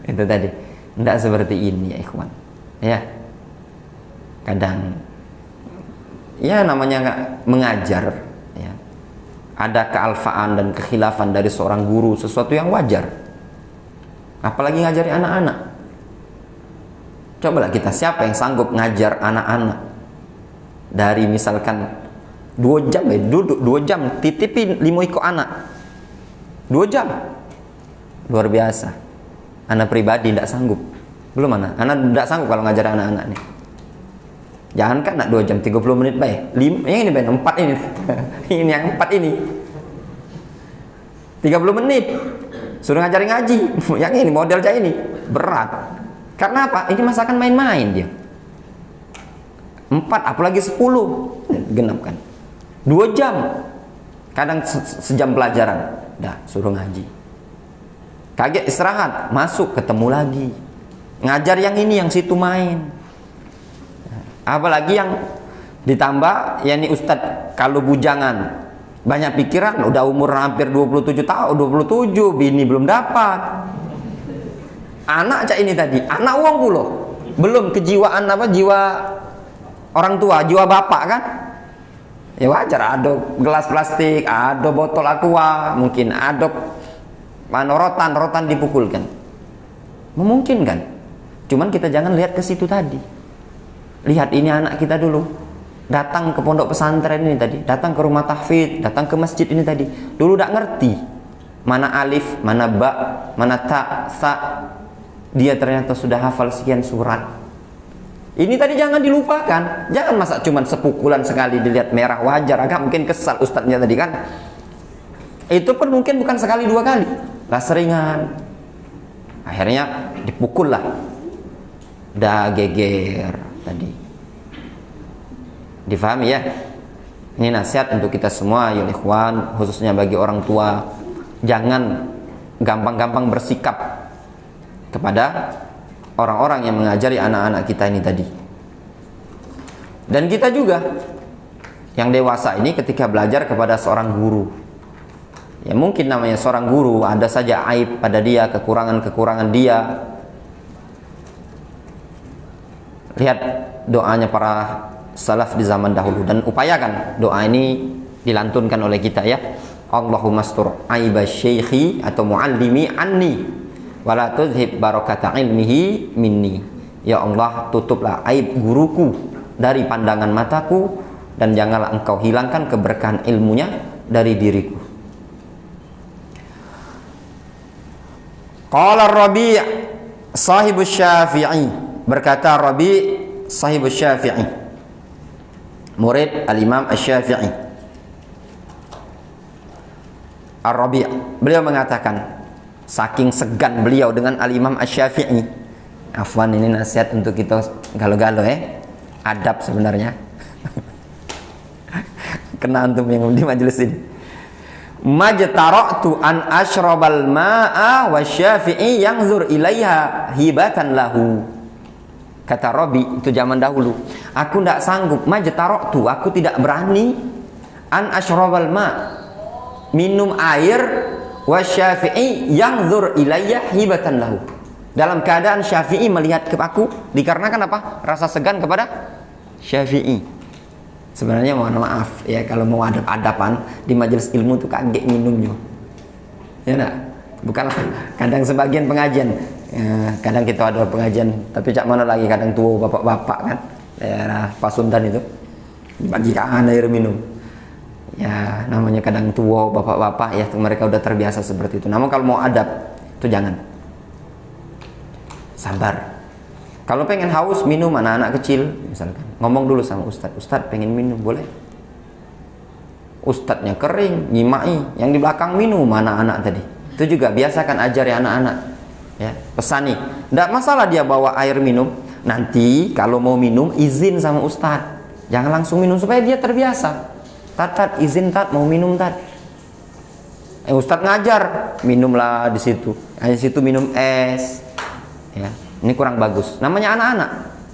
Itu tadi. Tidak seperti ini ya ikhwan. Ya kadang ya namanya mengajar ya, ada kealfaan dan kekhilafan dari seorang guru, sesuatu yang wajar. Apalagi ngajari anak-anak. Cobalah kita, siapa yang sanggup ngajar anak-anak dari misalkan 2 jam ya, duduk 2 jam titipin 5 ekor anak 2 jam, luar biasa. Anak pribadi tidak sanggup, belum anak tidak sanggup kalau ngajar anak-anak nih. Jangan kan nak 2 jam 30 menit baik, yang ini baik 4 ini ini yang 4 ini 30 menit suruh ngajarin ngaji. Yang ini model kayak ini berat. Karena apa? Ini masakan main-main dia. 4 apalagi 10 genap kan 2 jam, kadang sejam pelajaran dah suruh ngaji, kaget istirahat masuk ketemu lagi ngajar yang ini yang situ main. Apalagi yang ditambah ya ini ustadz kalau bujangan banyak pikiran, udah umur hampir 27 tahun 27 bini belum dapat, anak cak ini tadi anak uang pula belum kejiwaan apa jiwa orang tua, jiwa bapak kan ya wajar, ada gelas plastik, ada botol aqua, mungkin ada rotan dipukulkan, memungkinkan. Cuman kita jangan lihat ke situ tadi, lihat ini anak kita dulu datang ke pondok pesantren ini tadi, datang ke rumah tahfidz, datang ke masjid ini tadi, dulu tidak ngerti mana alif, mana ba, mana ta, sa, dia ternyata sudah hafal sekian surat. Ini tadi jangan dilupakan. Jangan masa cuman sepukulan sekali dilihat merah wajar, agak mungkin kesal ustadznya tadi kan. Itu pun mungkin bukan sekali 2 kali, lah seringan. Akhirnya dipukul lah. Dah geger tadi. Difahami ya? Ini nasihat untuk kita semua ya ikhwan, khususnya bagi orang tua. Jangan gampang-gampang bersikap kepada orang-orang yang mengajari anak-anak kita ini tadi. Dan kita juga yang dewasa ini ketika belajar kepada seorang guru, ya mungkin namanya seorang guru ada saja aib pada dia, kekurangan-kekurangan dia. Lihat doanya para salaf di zaman dahulu dan upayakan doa ini dilantunkan oleh kita ya. Allahumma astur aiba syekhi atau muallimi anni wala tuzhib barakata ilmihi minni. Ya Allah, tutuplah aib guruku dari pandangan mataku dan janganlah engkau hilangkan keberkahan ilmunya dari diriku. Qala Rabi' sahibus Syafi'i, berkata Rabi' sahibus Syafi'i, murid al-Imam Asy-Syafi'i. Ar-Rabi' beliau mengatakan, saking segan beliau dengan al-Imam Asy-Syafi'i. Afwan, ini nasihat untuk kita galau-galau adab sebenarnya. Kena antum yang di majelis ini. majtara'tu an ashrabal ma'a wasyafi'i yanzur ilaiha hibatan lahu. Kata Rabi itu zaman dahulu, aku tidak sanggup, majtara'tu, aku tidak berani, an ashrabal ma', minum air, wasyafi'i yanzur ilaiha hibatan lahu, dalam keadaan Syafi'i melihat ke aku, dikarenakan apa? Rasa segan kepada Syafi'i. Sebenarnya mohon maaf ya, kalau mau adab-adapan di majelis ilmu tuh kaget minumnya, ya enggak? Bukan kadang sebagian pengajian, ya, kadang kita ada pengajian, tapi cak mana lagi kadang tua bapak-bapak kan, daerah Pasundan itu dibagikan air minum. Ya namanya kadang tua bapak-bapak ya, mereka udah terbiasa seperti itu. Namun kalau mau adab itu jangan, sabar. Kalau pengen haus minum, anak-anak kecil misalkan ngomong dulu sama ustadz pengen minum, boleh. Ustadznya kering nyimai, yang di belakang minum, anak-anak tadi itu juga biasakan, ajari anak-anak ya, pesani, tidak masalah dia bawa air minum, nanti kalau mau minum izin sama ustadz, jangan langsung minum supaya dia terbiasa. Tat izin tat, mau minum tat, ustadz ngajar, minumlah di situ, hanya situ minum es ya. Ini kurang bagus. Namanya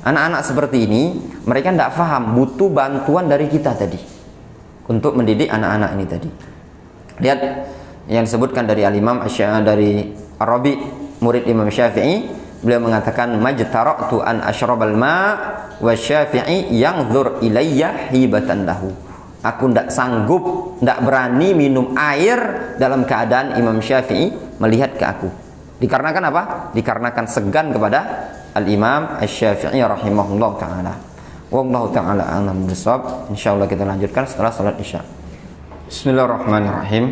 anak-anak seperti ini, mereka tidak paham, butuh bantuan dari kita tadi untuk mendidik anak-anak ini tadi. Lihat yang disebutkan dari Al-Imam dari Ar-Rabi, murid Imam Syafi'i, beliau mengatakan majtara'tu an ashrabal ma' wa Syafi'i yanzur ilayya hibatan lahu. Aku tidak sanggup, tidak berani minum air dalam keadaan Imam Syafi'i melihat ke aku. Dikarenakan apa? Dikarenakan segan kepada Al-Imam Asy-Syafi'i rahimahullah ta'ala. Wallahu ta'ala a'lam bissawab. Insyaallah kita lanjutkan setelah salat Isya. Bismillahirrahmanirrahim.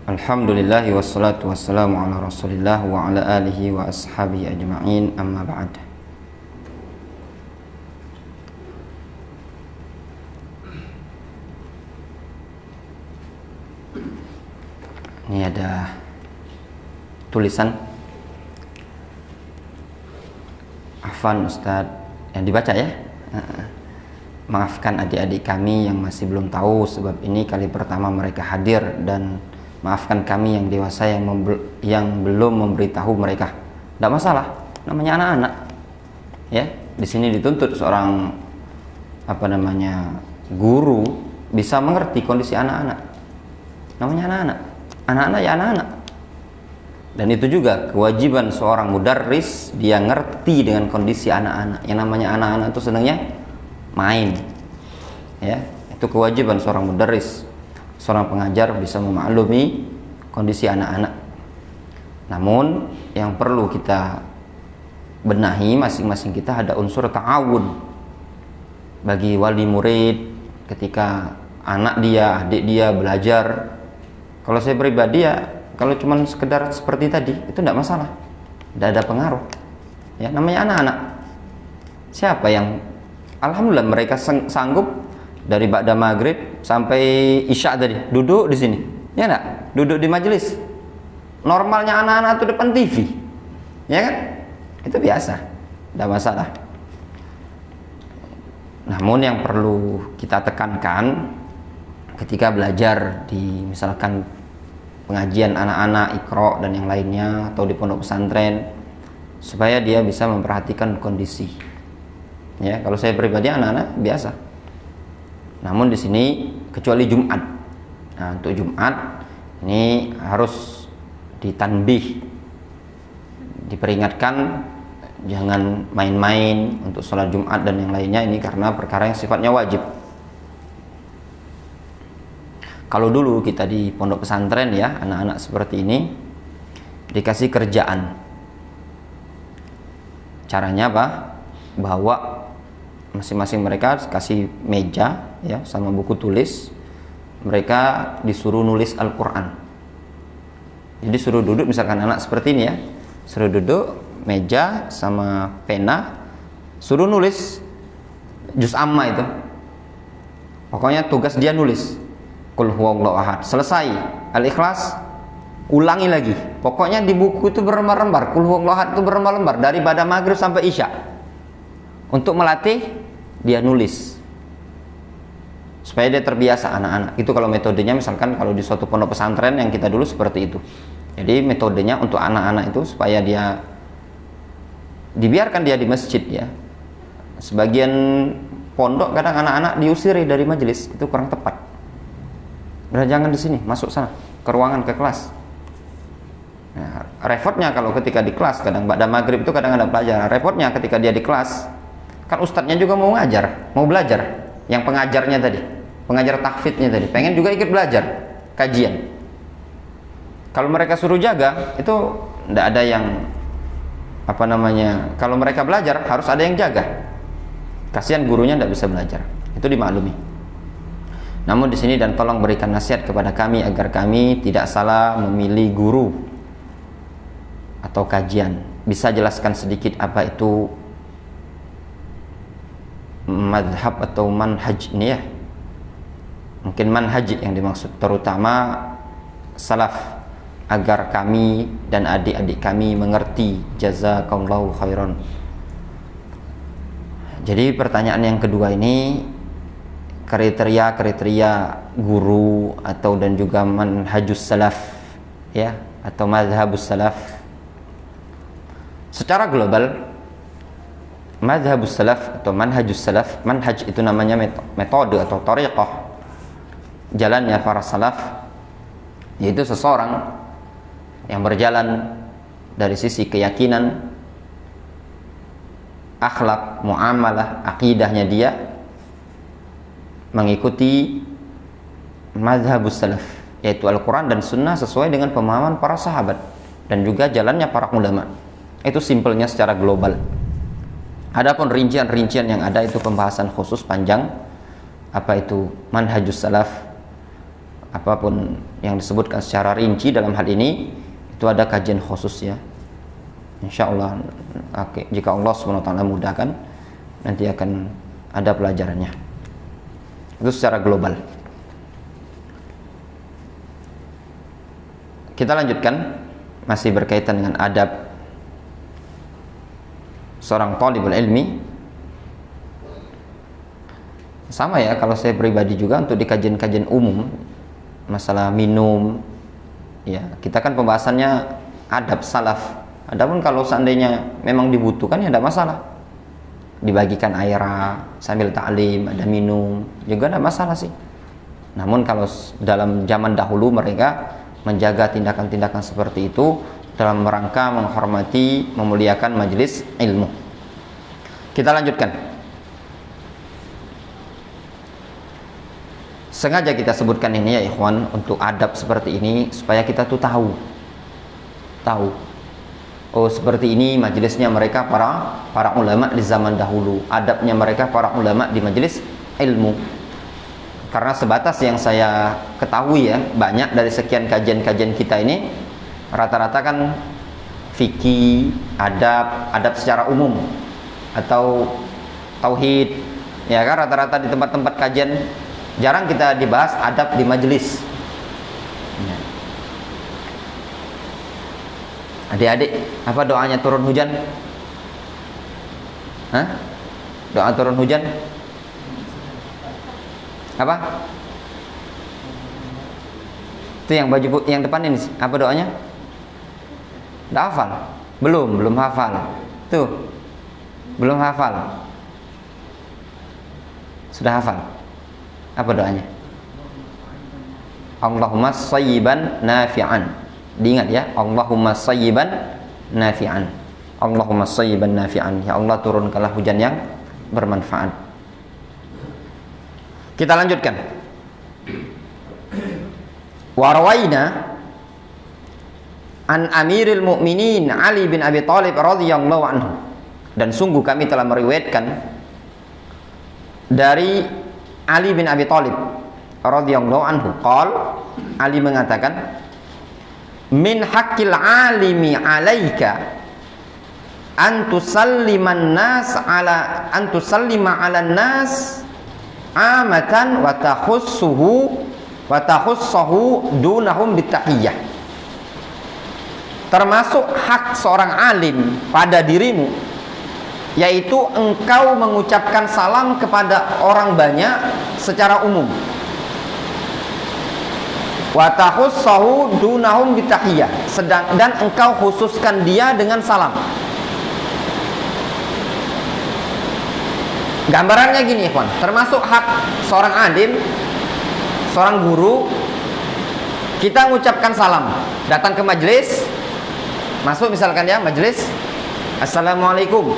Alhamdulillah wassalatu wassalamu ala Rasulillah wa ala alihi wa ashabihi ajma'in, amma ba'd. Ini ada tulisan, afwan Ustadz, yang dibaca ya. Maafkan adik-adik kami yang masih belum tahu, sebab ini kali pertama mereka hadir, dan maafkan kami yang dewasa yang belum memberitahu mereka. Tidak masalah, namanya anak-anak ya. Di sini dituntut seorang guru bisa mengerti kondisi anak-anak. Namanya anak-anak ya anak-anak. Dan itu juga kewajiban seorang mudarris, dia ngerti dengan kondisi anak-anak. Yang namanya anak-anak itu senangnya main ya. Itu kewajiban seorang mudarris, seorang pengajar, bisa memaklumi kondisi anak-anak. Namun yang perlu kita benahi, masing-masing kita ada unsur ta'awun bagi wali murid ketika anak dia, adik dia belajar. Kalau saya pribadi ya, kalau cuma sekedar seperti tadi itu tidak masalah, tidak ada pengaruh ya. Namanya anak-anak. Siapa yang alhamdulillah mereka sanggup dari ba'da maghrib sampai isya tadi duduk di sini, ya enggak? Duduk di majelis. Normalnya anak-anak itu depan TV, ya kan? Itu biasa, tidak masalah. Namun yang perlu kita tekankan ketika belajar di misalkan pengajian anak-anak Iqra dan yang lainnya, atau di pondok pesantren, supaya dia bisa memperhatikan kondisi ya. Kalau saya pribadi anak-anak biasa. Namun di sini kecuali Jumat. Nah, untuk Jumat ini harus ditanbih, diperingatkan jangan main-main untuk sholat Jumat dan yang lainnya, ini karena perkara yang sifatnya wajib. Kalau dulu kita di pondok pesantren ya, anak-anak seperti ini dikasih kerjaan. Caranya apa? Bawa masing-masing mereka kasih meja ya sama buku tulis. Mereka disuruh nulis Al-Qur'an. Jadi suruh duduk, misalkan anak seperti ini ya, suruh duduk, meja sama pena, suruh nulis juz amma itu. Pokoknya tugas dia nulis Qul huwallahu ahad. Selesai Al-Ikhlas, ulangi lagi. Pokoknya di buku itu berlembar-lembar. Qul huwallahu ahad itu berlembar-lembar dari pada maghrib sampai isya. Untuk melatih dia nulis supaya dia terbiasa anak-anak. Itu kalau metodenya misalkan kalau di suatu pondok pesantren yang kita dulu seperti itu. Jadi metodenya untuk anak-anak itu supaya dia dibiarkan dia di masjid ya. Sebagian pondok kadang anak-anak diusiri dari majelis, itu kurang tepat. Udah jangan di sini, masuk sana ke ruangan, ke kelas. Nah, repotnya kalau ketika di kelas, kadang pada maghrib itu kadang ada pelajaran. Repotnya ketika dia di kelas, kan ustadznya juga mau ngajar, mau belajar. Yang pengajarnya tadi, pengajar tahfidnya tadi, pengen juga ikut belajar kajian. Kalau mereka suruh jaga, itu tidak ada yang apa namanya. Kalau mereka belajar harus ada yang jaga. Kasihan gurunya tidak bisa belajar. Itu dimaklumi. Namun di sini dan tolong berikan nasihat kepada kami agar kami tidak salah memilih guru atau kajian. Bisa jelaskan sedikit apa itu madhab atau manhaj ini ya? Mungkin manhaj yang dimaksud, terutama salaf, agar kami dan adik-adik kami mengerti. Jazakallahu khairan. Jadi pertanyaan yang kedua ini, kriteria guru atau dan juga manhajus salaf ya, atau madhabus salaf. Secara global, madhabus salaf atau manhajus salaf, manhaj itu namanya metode atau thariqah, jalannya para salaf, yaitu seseorang yang berjalan dari sisi keyakinan, akhlak, muamalah, akidahnya dia mengikuti madhabus salaf, yaitu Al-Quran dan Sunnah sesuai dengan pemahaman para sahabat dan juga jalannya para ulama. Itu simpelnya secara global. Adapun rincian-rincian yang ada itu pembahasan khusus panjang. Apa itu manhajus salaf, apapun yang disebutkan secara rinci dalam hal ini, itu ada kajian khusus ya. Insyaallah jika Allah SWT mudahkan, nanti akan ada pelajarannya. Itu secara global. Kita lanjutkan, masih berkaitan dengan adab seorang talibul ilmi. Sama ya, kalau saya pribadi juga untuk di kajian-kajian umum masalah minum ya, kita kan pembahasannya adab salaf. Adapun kalau seandainya memang dibutuhkan ya tidak masalah, dibagikan air sambil ta'lim, ada minum juga tidak masalah sih. Namun kalau dalam zaman dahulu mereka menjaga tindakan-tindakan seperti itu dalam rangka menghormati, memuliakan majelis ilmu. Kita lanjutkan. Sengaja kita sebutkan ini ya ikhwan, untuk adab seperti ini supaya kita tuh tahu. Oh, seperti ini majelisnya mereka para ulama di zaman dahulu, adabnya mereka para ulama di majelis ilmu. Karena sebatas yang saya ketahui ya, banyak dari sekian kajian-kajian kita ini rata-rata kan fikih, adab secara umum atau tauhid ya kan, rata-rata di tempat-tempat kajian jarang kita dibahas adab di majelis ya. Adik-adik, apa doanya turun hujan? Doa turun hujan apa? Itu yang baju yang depan ini apa doanya? Udah hafal? Belum hafal. Tuh. Belum hafal. Sudah hafal? Apa doanya? Allahumma shayyiban nafi'an. Diingat ya, Allahumma shayyiban nafi'an. Allahumma shayyiban nafi'an. Ya Allah, turunkanlah hujan yang bermanfaat. Kita lanjutkan. Warwaina an Amiril Mukminin Ali bin Abi Thalib radhiyallahu anhu, dan sungguh kami telah meriwayatkan dari Ali bin Abi Thalib radhiyallahu anhu, Ali mengatakan, min haqqil alimi alaika an tusallima ala nas amatan wa takhussuhu dunahum bitahiyyah. Termasuk hak seorang alim pada dirimu yaitu engkau mengucapkan salam kepada orang banyak secara umum. Wa tahussahu dunahum bitahiyah, dan engkau khususkan dia dengan salam. Gambarannya gini, ikhwan, termasuk hak seorang alim, seorang guru, kita mengucapkan salam, datang ke majelis, masuk misalkan ya majelis, assalamualaikum,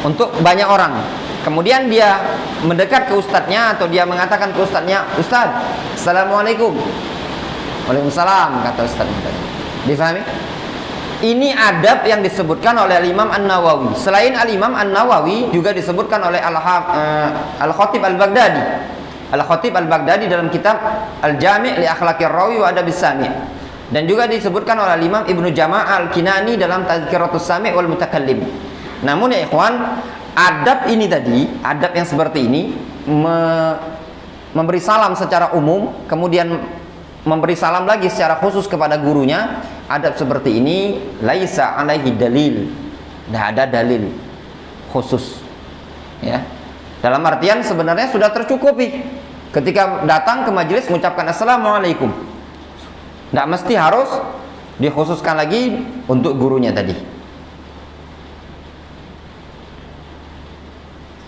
untuk banyak orang. Kemudian dia mendekat ke ustadznya atau dia mengatakan ke ustadznya, Ustadz, assalamualaikum. Waalaikumsalam, kata ustadznya. Difahami? Ini adab yang disebutkan oleh Imam An-Nawawi. Selain Al-Imam An-Nawawi juga disebutkan oleh Al-Khatib Al-Baghdadi. Al-Khatib Al-Baghdadi dalam kitab Al-Jami' li Akhlaqir Rawi wa Adabis Sami'. Dan juga disebutkan oleh Imam Ibnu Jama'ah Al-Kinani dalam Tazkiratus Sami' wal Mutakallim. Namun ya ikhwan, adab ini tadi, adab yang seperti ini, memberi salam secara umum, kemudian memberi salam lagi secara khusus kepada gurunya, adab seperti ini laisa alaihi dalil, tidak ada dalil khusus, ya. Dalam artian sebenarnya sudah tercukupi ketika datang ke majelis mengucapkan assalamualaikum, tidak mesti harus dikhususkan lagi untuk gurunya tadi.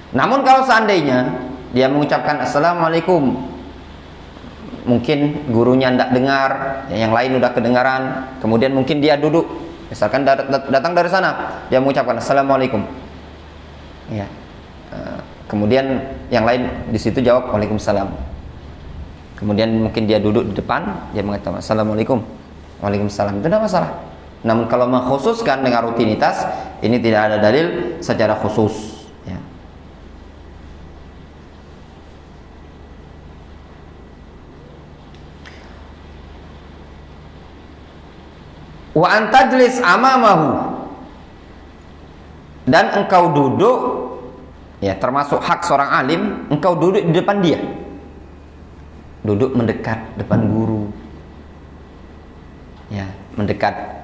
Namun kalau seandainya dia mengucapkan assalamualaikum, mungkin gurunya tidak dengar, yang lain udah kedengaran, kemudian mungkin dia duduk, misalkan datang dari sana, dia mengucapkan assalamualaikum, ya. Kemudian yang lain di situ jawab waalaikumsalam. Kemudian mungkin dia duduk di depan, dia mengatakan assalamualaikum, waalaikumsalam, itu tidak masalah. Namun kalau mengkhususkan dengan rutinitas, ini tidak ada dalil secara khusus. Wa antajlis amamahu, dan engkau duduk, ya termasuk hak seorang alim, engkau duduk di depan dia, duduk mendekat depan guru, ya mendekat.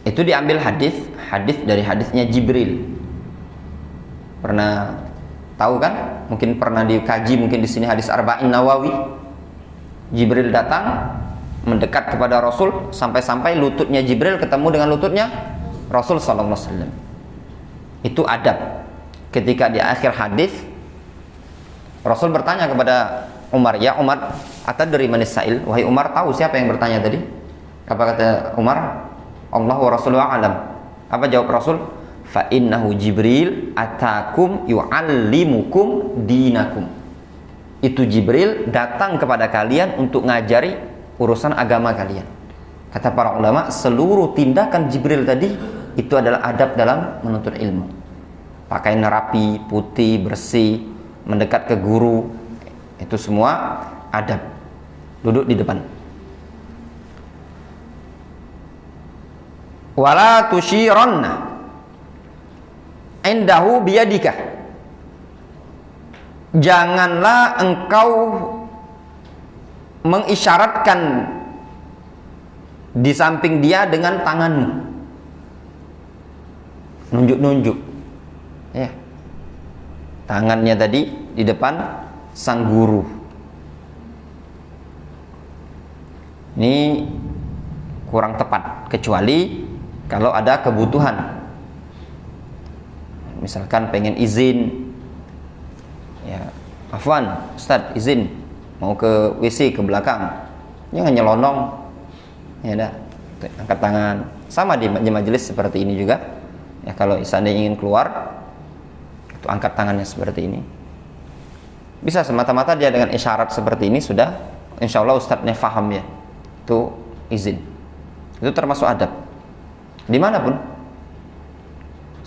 Itu diambil hadis dari hadisnya Jibril. Pernah tahu kan? Mungkin pernah dikaji, mungkin di sini hadis Arba'in Nawawi. Jibril datang mendekat kepada Rasul sampai-sampai lututnya Jibril ketemu dengan lututnya Rasul sallallahu alaihi wasallam. Itu adab. Ketika di akhir hadis Rasul bertanya kepada Umar, "Ya Umar, atadri manis sa'il?" Wahai Umar, tahu siapa yang bertanya tadi? Apa kata Umar? Allah wa rasuluhu a'lam. Apa jawab Rasul? Fa innahu Jibril atakum yu'allimukum dinakum. Itu Jibril datang kepada kalian untuk ngajari urusan agama kalian. Kata para ulama, seluruh tindakan Jibril tadi itu adalah adab dalam menuntut ilmu. Pakaian rapi, putih, bersih, mendekat ke guru, itu semua adab. Duduk di depan. Wala tusyiranna indahu biyadika. Janganlah engkau mengisyaratkan di samping dia dengan tanganmu, nunjuk-nunjuk, ya, tangannya tadi di depan sang guru. Ini kurang tepat, kecuali kalau ada kebutuhan, misalkan pengen izin, ya, afwan Ustadz, izin mau ke WC ke belakang, jangan nyelonong, ya dah, angkat tangan. Sama di majelis seperti ini juga, ya, kalau seandainya ingin keluar, itu angkat tangannya seperti ini. Bisa semata-mata dia dengan isyarat seperti ini sudah, insya Allah ustadznya faham, ya, itu izin. Itu termasuk adab dimanapun.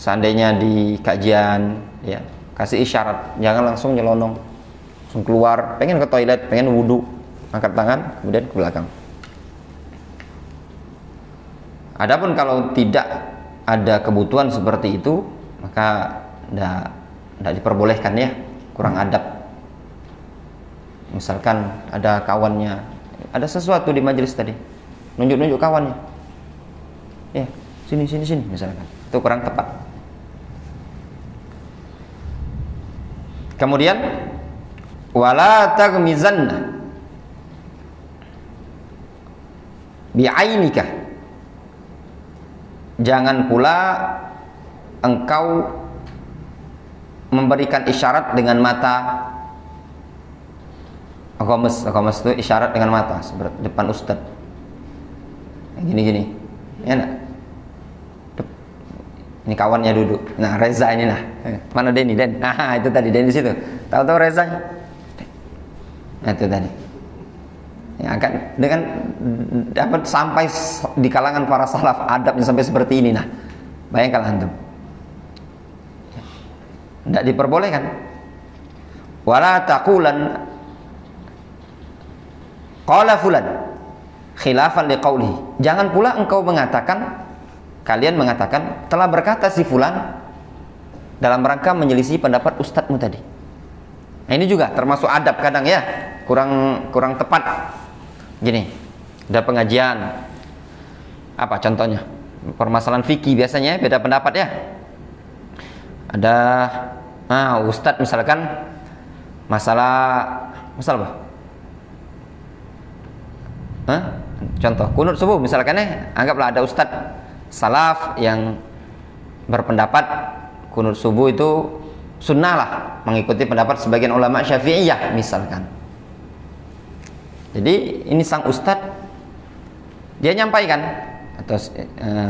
Seandainya di kajian, ya, kasih isyarat, jangan langsung nyelonong, langsung keluar, pengen ke toilet, pengen wudhu, angkat tangan, kemudian ke belakang. Adapun kalau tidak ada kebutuhan seperti itu, maka tidak diperbolehkan, ya, kurang adab. Misalkan ada kawannya, ada sesuatu di majelis tadi, nunjuk-nunjuk kawannya, ya, sini misalkan. Itu kurang tepat. Kemudian wala taghmizanna bi'ainika, jangan pula engkau memberikan isyarat dengan mata. Ghamas itu isyarat dengan mata seperti depan ustaz gini ya nak? Ini kawannya duduk, nah Reza ini nah, mana Den? Nah itu tadi Den di situ, tahu Reza? Nah itu tadi, ya kan dengan dapat sampai di kalangan para salaf adabnya sampai seperti ini. Nah bayangkan antum, tidak diperbolehkan. Wala taqulan qala fulan khilafan liqaulihi, jangan pula engkau kalian mengatakan telah berkata si fulan dalam rangka menyelisih pendapat ustadzmu tadi. Nah ini juga termasuk adab kadang ya, kurang tepat. Gini, ada pengajian, apa contohnya? Permasalahan fikih biasanya beda pendapat ya. Ada ustadz misalkan masalah apa? Contoh kunut subuh misalkan ya, anggaplah ada ustadz salaf yang berpendapat kunut subuh itu sunnah lah, mengikuti pendapat sebagian ulama Syafi'iyah misalkan. Jadi ini sang ustadz dia nyampaikan, atau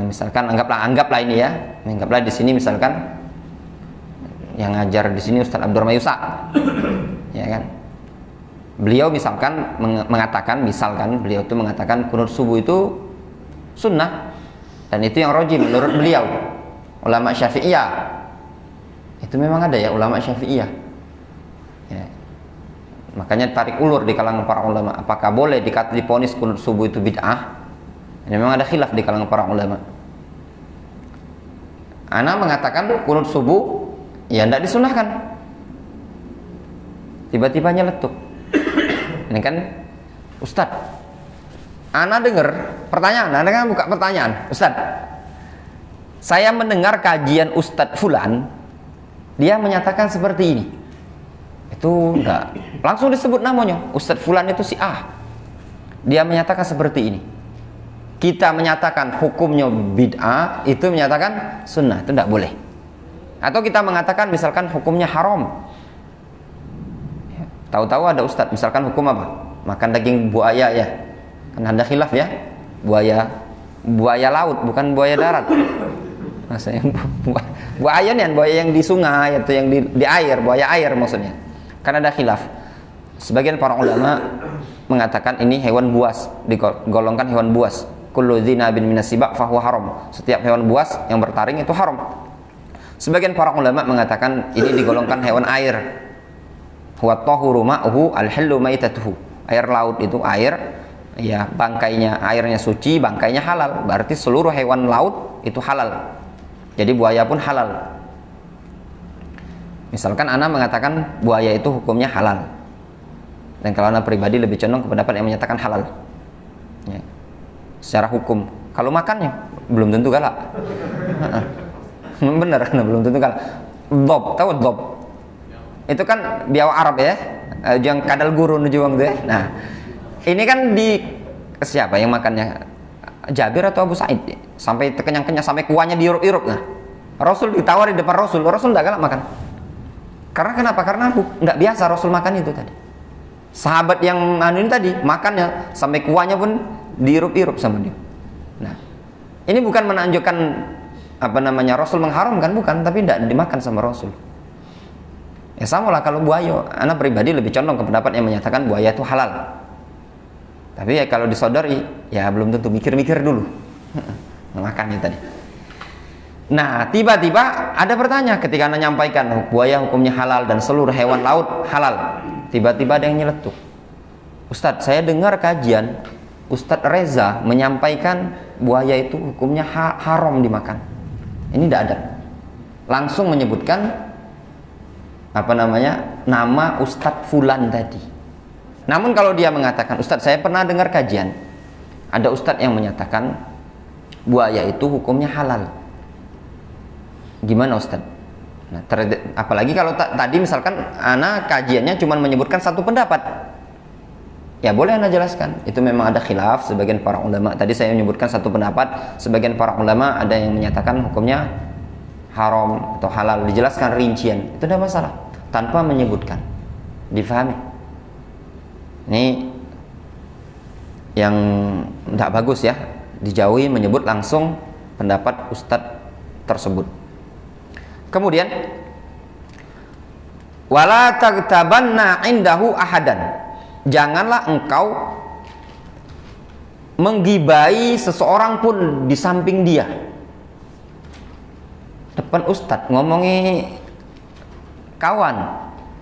misalkan anggaplah ini ya, anggaplah di sini misalkan yang ngajar di sini Ustadz Abdurrahman Yusa, ya kan? Beliau misalkan beliau itu mengatakan kunut subuh itu sunnah. Dan itu yang rajih menurut beliau, ulama Syafi'iyah. Itu memang ada ya ulama Syafi'iyah. Ya. Makanya tarik ulur di kalangan para ulama, apakah boleh diponis kunut subuh itu bid'ah? Ini memang ada khilaf di kalangan para ulama. Ana mengatakan kunut subuh ya tidak disunahkan. Tiba-tiba nyeletuk. Ini kan Ustadz, Ana dengar pertanyaan, Ana kan buka pertanyaan, Ustadz, saya mendengar kajian Ustadz Fulan, dia menyatakan seperti ini. Itu enggak, langsung disebut namanya, Ustadz Fulan itu si A. Dia menyatakan seperti ini. Kita menyatakan hukumnya bid'ah, itu menyatakan sunnah, itu enggak boleh. Atau kita mengatakan misalkan hukumnya haram. Tahu-tahu ada Ustadz, misalkan hukum apa? Makan daging buaya ya. Kan ada khilaf ya, buaya laut bukan buaya darat. Maksudnya buaya nih, buaya yang di sungai atau yang di air, buaya air maksudnya. Karena ada khilaf. Sebagian para ulama mengatakan ini hewan buas, digolongkan hewan buas. Kullu dzinabin minas sibak fahuwa haram. Setiap hewan buas yang bertaring itu haram. Sebagian para ulama mengatakan ini digolongkan hewan air. Huwa tahuru ma'uhu al-hillu maitatuhu. Air laut itu air, ya bangkainya, airnya suci, bangkainya halal, berarti seluruh hewan laut itu halal. Jadi buaya pun halal. Misalkan Ana mengatakan buaya itu hukumnya halal, dan kalau Ana pribadi lebih condong ke pendapat yang menyatakan halal ya, secara hukum. Kalau makannya belum tentu galak. Bener, belum tentu galak. Dob, tahu dob? Itu kan biawak Arab ya, yang kadal gurun juang deh. Nah ini kan di siapa yang makannya? Jabir atau Abu Sa'id? Sampai terkenyang-kenyang, sampai kuahnya diirup-irup. Nah, Rasul ditawar di depan Rasul nggak galak makan. Karena kenapa? Karena nggak biasa Rasul makan itu tadi. Sahabat yang ini tadi makannya sampai kuahnya pun diirup-irup sama dia. Nah, ini bukan menunjukkan Rasul mengharamkan, bukan, tapi tidak dimakan sama Rasul. Ya sama lah kalau buaya. Anak pribadi lebih condong ke pendapat yang menyatakan buaya itu halal. Tapi ya kalau disodori, ya belum tentu, mikir-mikir dulu makannya tadi. Nah, tiba-tiba ada pertanyaan ketika Anda nyampaikan buaya hukumnya halal dan seluruh hewan laut halal. Tiba-tiba ada yang nyeletuk. Ustadz, saya dengar kajian Ustadz Reza menyampaikan buaya itu hukumnya haram dimakan. Ini tidak ada. Langsung menyebutkan nama Ustadz Fulan tadi. Namun kalau dia mengatakan, Ustadz saya pernah dengar kajian, ada Ustadz yang menyatakan buaya itu hukumnya halal. Gimana Ustaz? Nah, apalagi kalau tadi misalkan ana kajiannya cuma menyebutkan satu pendapat, ya boleh ana jelaskan. Itu memang ada khilaf sebagian para ulama. Tadi saya menyebutkan satu pendapat, sebagian para ulama ada yang menyatakan hukumnya haram atau halal, dijelaskan rincian. Itu tidak masalah tanpa menyebutkan. Difahami? Ini yang tidak bagus ya, dijauhi menyebut langsung pendapat ustadz tersebut. Kemudian wala tagtabanna indahu ahadan, janganlah engkau menggibai seseorang pun di samping dia. Depan ustadz ngomongi kawan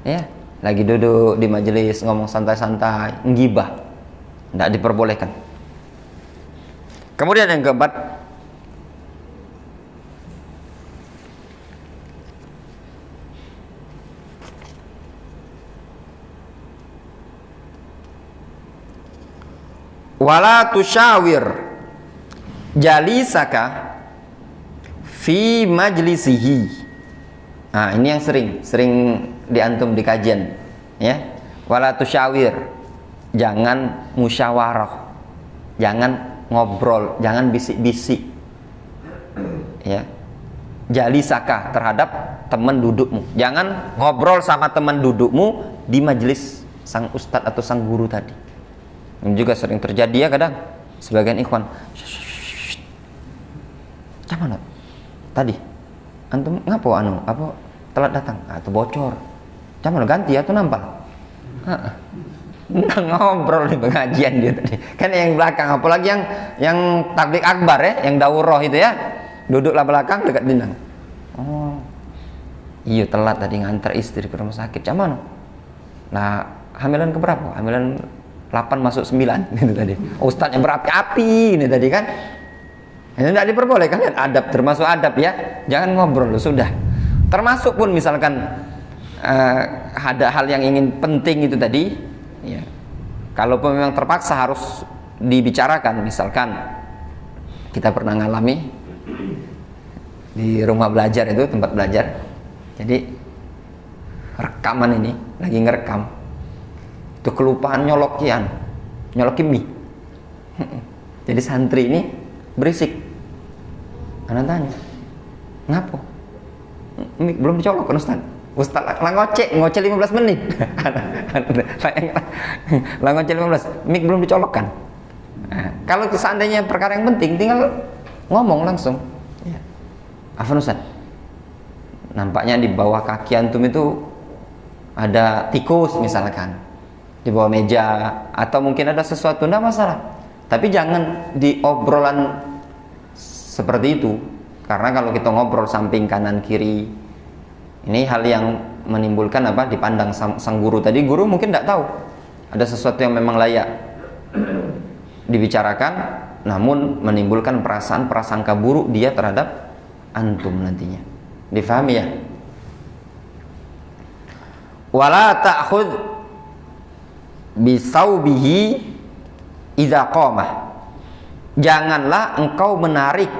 ya, lagi duduk di majelis ngomong santai-santai, ngibah, tidak diperbolehkan. Kemudian yang keempat, wala tusyawir jalisaka fi majlisihi. Nah, ini yang sering diantum di kajian ya. Wala tusyawir, jangan musyawarah, jangan ngobrol, jangan bisik-bisik ya. Jalisaka, terhadap teman dudukmu. Jangan ngobrol sama teman dudukmu di majelis sang ustadz atau sang guru tadi. Ini juga sering terjadi ya kadang sebagian ikhwan. Cuman tadi antum ngapo apa telat datang atau bocor. Cuman ganti atau nampal. Ngobrol di pengajian dia tadi. Kan yang belakang, apalagi yang tablik akbar ya, yang daurah itu ya. Duduklah belakang dekat dinding. Oh. Iya telat tadi ngantar istri ke rumah sakit. Cuman nah, hamilan keberapa? Hamilan 8 masuk 9 gitu tadi. Ustadznya berapi-api ini tadi kan. Ini tidak diperbolehkan, kan adab, termasuk adab ya. Jangan ngobrol sudah. Termasuk pun misalkan ada hal yang ingin penting itu tadi ya. Kalaupun memang terpaksa harus dibicarakan, misalkan kita pernah ngalami di rumah belajar itu, tempat belajar. Jadi rekaman ini lagi ngerekam. Itu kelupaan nyolokin mie. Jadi santri ini berisik. Anak tanya, ngapo? Mie belum dicolok kan Ustaz? Ustaz lah ngoceh 15 menit. Lah ngoceh 15, mie belum dicolokkan. Nah, kalau seandainya perkara yang penting tinggal ngomong langsung. Ya. Afan Ustaz, nampaknya di bawah kaki antum itu ada tikus misalkan. Di bawah meja atau mungkin ada sesuatu, tidak masalah, tapi jangan di obrolan seperti itu, karena kalau kita ngobrol samping kanan kiri ini hal yang menimbulkan apa, dipandang sang guru tadi. Guru mungkin tidak tahu ada sesuatu yang memang layak dibicarakan, namun menimbulkan perasaan prasangka buruk dia terhadap antum nantinya. Difahami ya? Wala ta'khudh bisaubihi idza qamah, janganlah engkau menarik,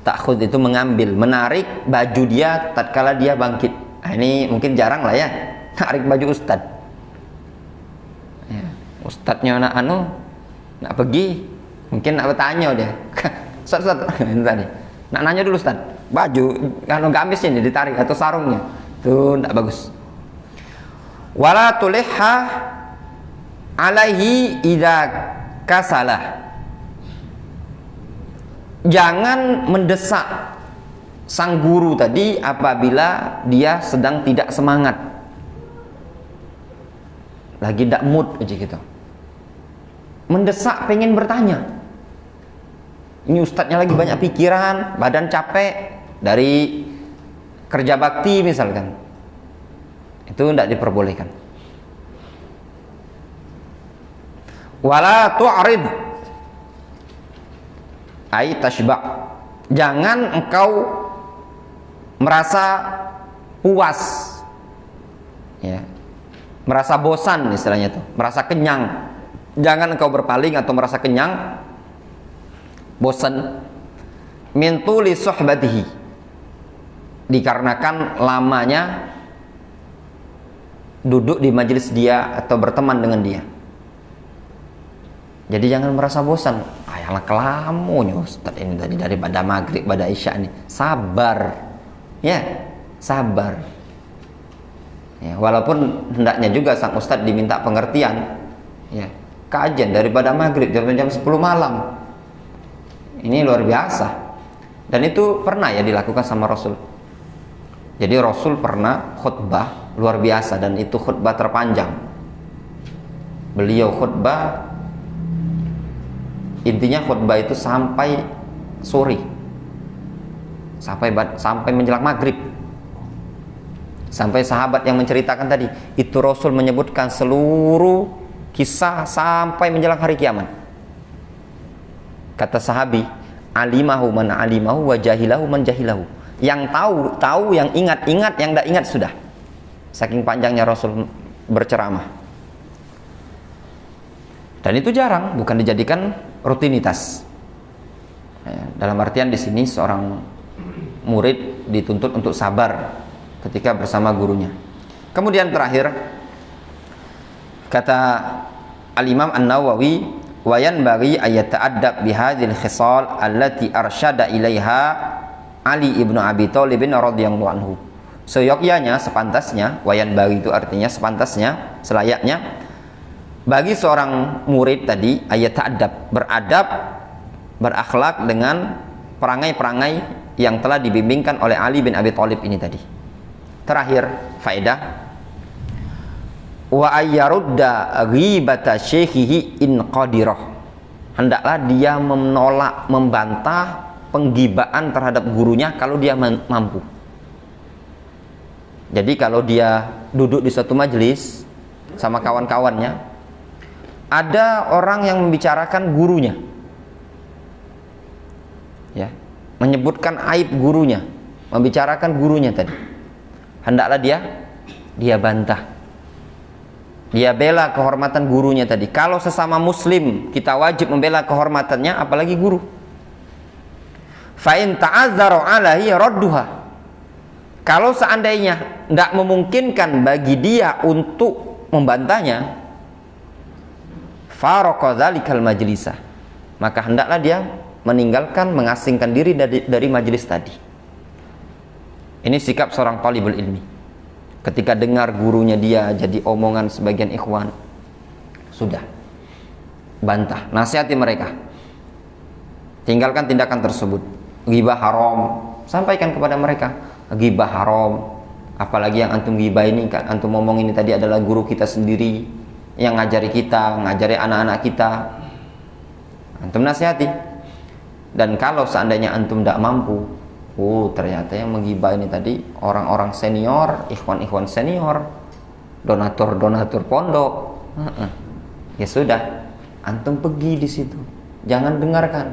ta'khud itu mengambil, menarik baju dia tatkala dia bangkit. Nah, ini mungkin jarang lah ya, tarik baju ustad ya, ustadnya nak pergi, mungkin nak bertanya dia Ustaz tadi nak nanya dulu Ustaz, baju kalau gamisnya ini ditarik atau sarungnya itu tidak bagus. Wala tulihha alaihi idza kasalah, jangan mendesak sang guru tadi apabila dia sedang tidak semangat, lagi tidak mood aja gitu, mendesak pengen bertanya. Ini ustadznya lagi banyak pikiran, badan capek dari kerja bakti misalkan, itu tidak diperbolehkan. Wala tu'rid ay tashba', jangan engkau merasa puas ya, merasa bosan istilahnya itu, merasa kenyang. Jangan engkau berpaling atau merasa kenyang, bosan min tuli suhbatihi, dikarenakan lamanya duduk di majelis dia atau berteman dengan dia. Jadi jangan merasa bosan. Ayalah kelamunya Ustaz ini tadi daripada maghrib pada isya ini. Sabar. Ya, sabar. Ya, walaupun hendaknya juga sang Ustaz diminta pengertian. Ya, kajian daripada maghrib jam 10 malam. Ini luar biasa. Dan itu pernah ya dilakukan sama Rasul. Jadi Rasul pernah khutbah luar biasa, dan itu khutbah terpanjang. Beliau khutbah, intinya khutbah itu sampai sore, sampai menjelang maghrib. Sampai sahabat yang menceritakan tadi, itu Rasul menyebutkan seluruh kisah sampai menjelang hari kiamat. Kata sahabi, alimahu man alimahu wa jahilahu man jahilahu. Yang tahu, yang ingat, yang tidak ingat sudah. Saking panjangnya Rasul berceramah. Dan itu jarang, bukan dijadikan rutinitas. Dalam artian di sini seorang murid dituntut untuk sabar ketika bersama gurunya. Kemudian terakhir, kata Al-Imam An-Nawawi, wa yanbaghi ayata'addab bihadhil khisal allati arsyada ilaiha Ali ibnu Abi Thalib radhiyallahu anhu. Seyogyanya, sepantasnya, wayan bagi itu artinya sepantasnya, selayaknya bagi seorang murid tadi ayat ta'adab, beradab, berakhlak dengan perangai-perangai yang telah dibimbingkan oleh Ali bin Abi Thalib ini tadi. Terakhir, faedah, wa ayyarudda ghibata syekhihi in qadirah. Hendaklah dia menolak, membantah penggibaan terhadap gurunya kalau dia mampu. Jadi kalau dia duduk di suatu majelis sama kawan-kawannya, ada orang yang membicarakan gurunya, ya, menyebutkan aib gurunya, membicarakan gurunya tadi, hendaklah dia bantah, dia bela kehormatan gurunya tadi. Kalau sesama muslim kita wajib membela kehormatannya, apalagi guru. Fa in ta'azzaru alaihi radduha. Kalau seandainya tidak memungkinkan bagi dia untuk membantahnya, faraqa dzalikal majlisah, maka hendaklah dia meninggalkan, mengasingkan diri dari majelis tadi. Ini sikap seorang talibul ilmi. Ketika dengar gurunya dia jadi omongan sebagian ikhwan, sudah, bantah, nasihati mereka, tinggalkan tindakan tersebut. Ghibah haram, sampaikan kepada mereka, ghibah haram. Apalagi yang antum ghibah ini, kan antum ngomong ini tadi adalah guru kita sendiri yang ngajari kita, ngajari anak-anak kita. Antum nasihati. Dan kalau seandainya antum tidak mampu, ternyata yang menggibah ini tadi orang-orang senior, ikhwan-ikhwan senior, donatur pondok. Ya sudah, antum pergi di situ, jangan dengarkan.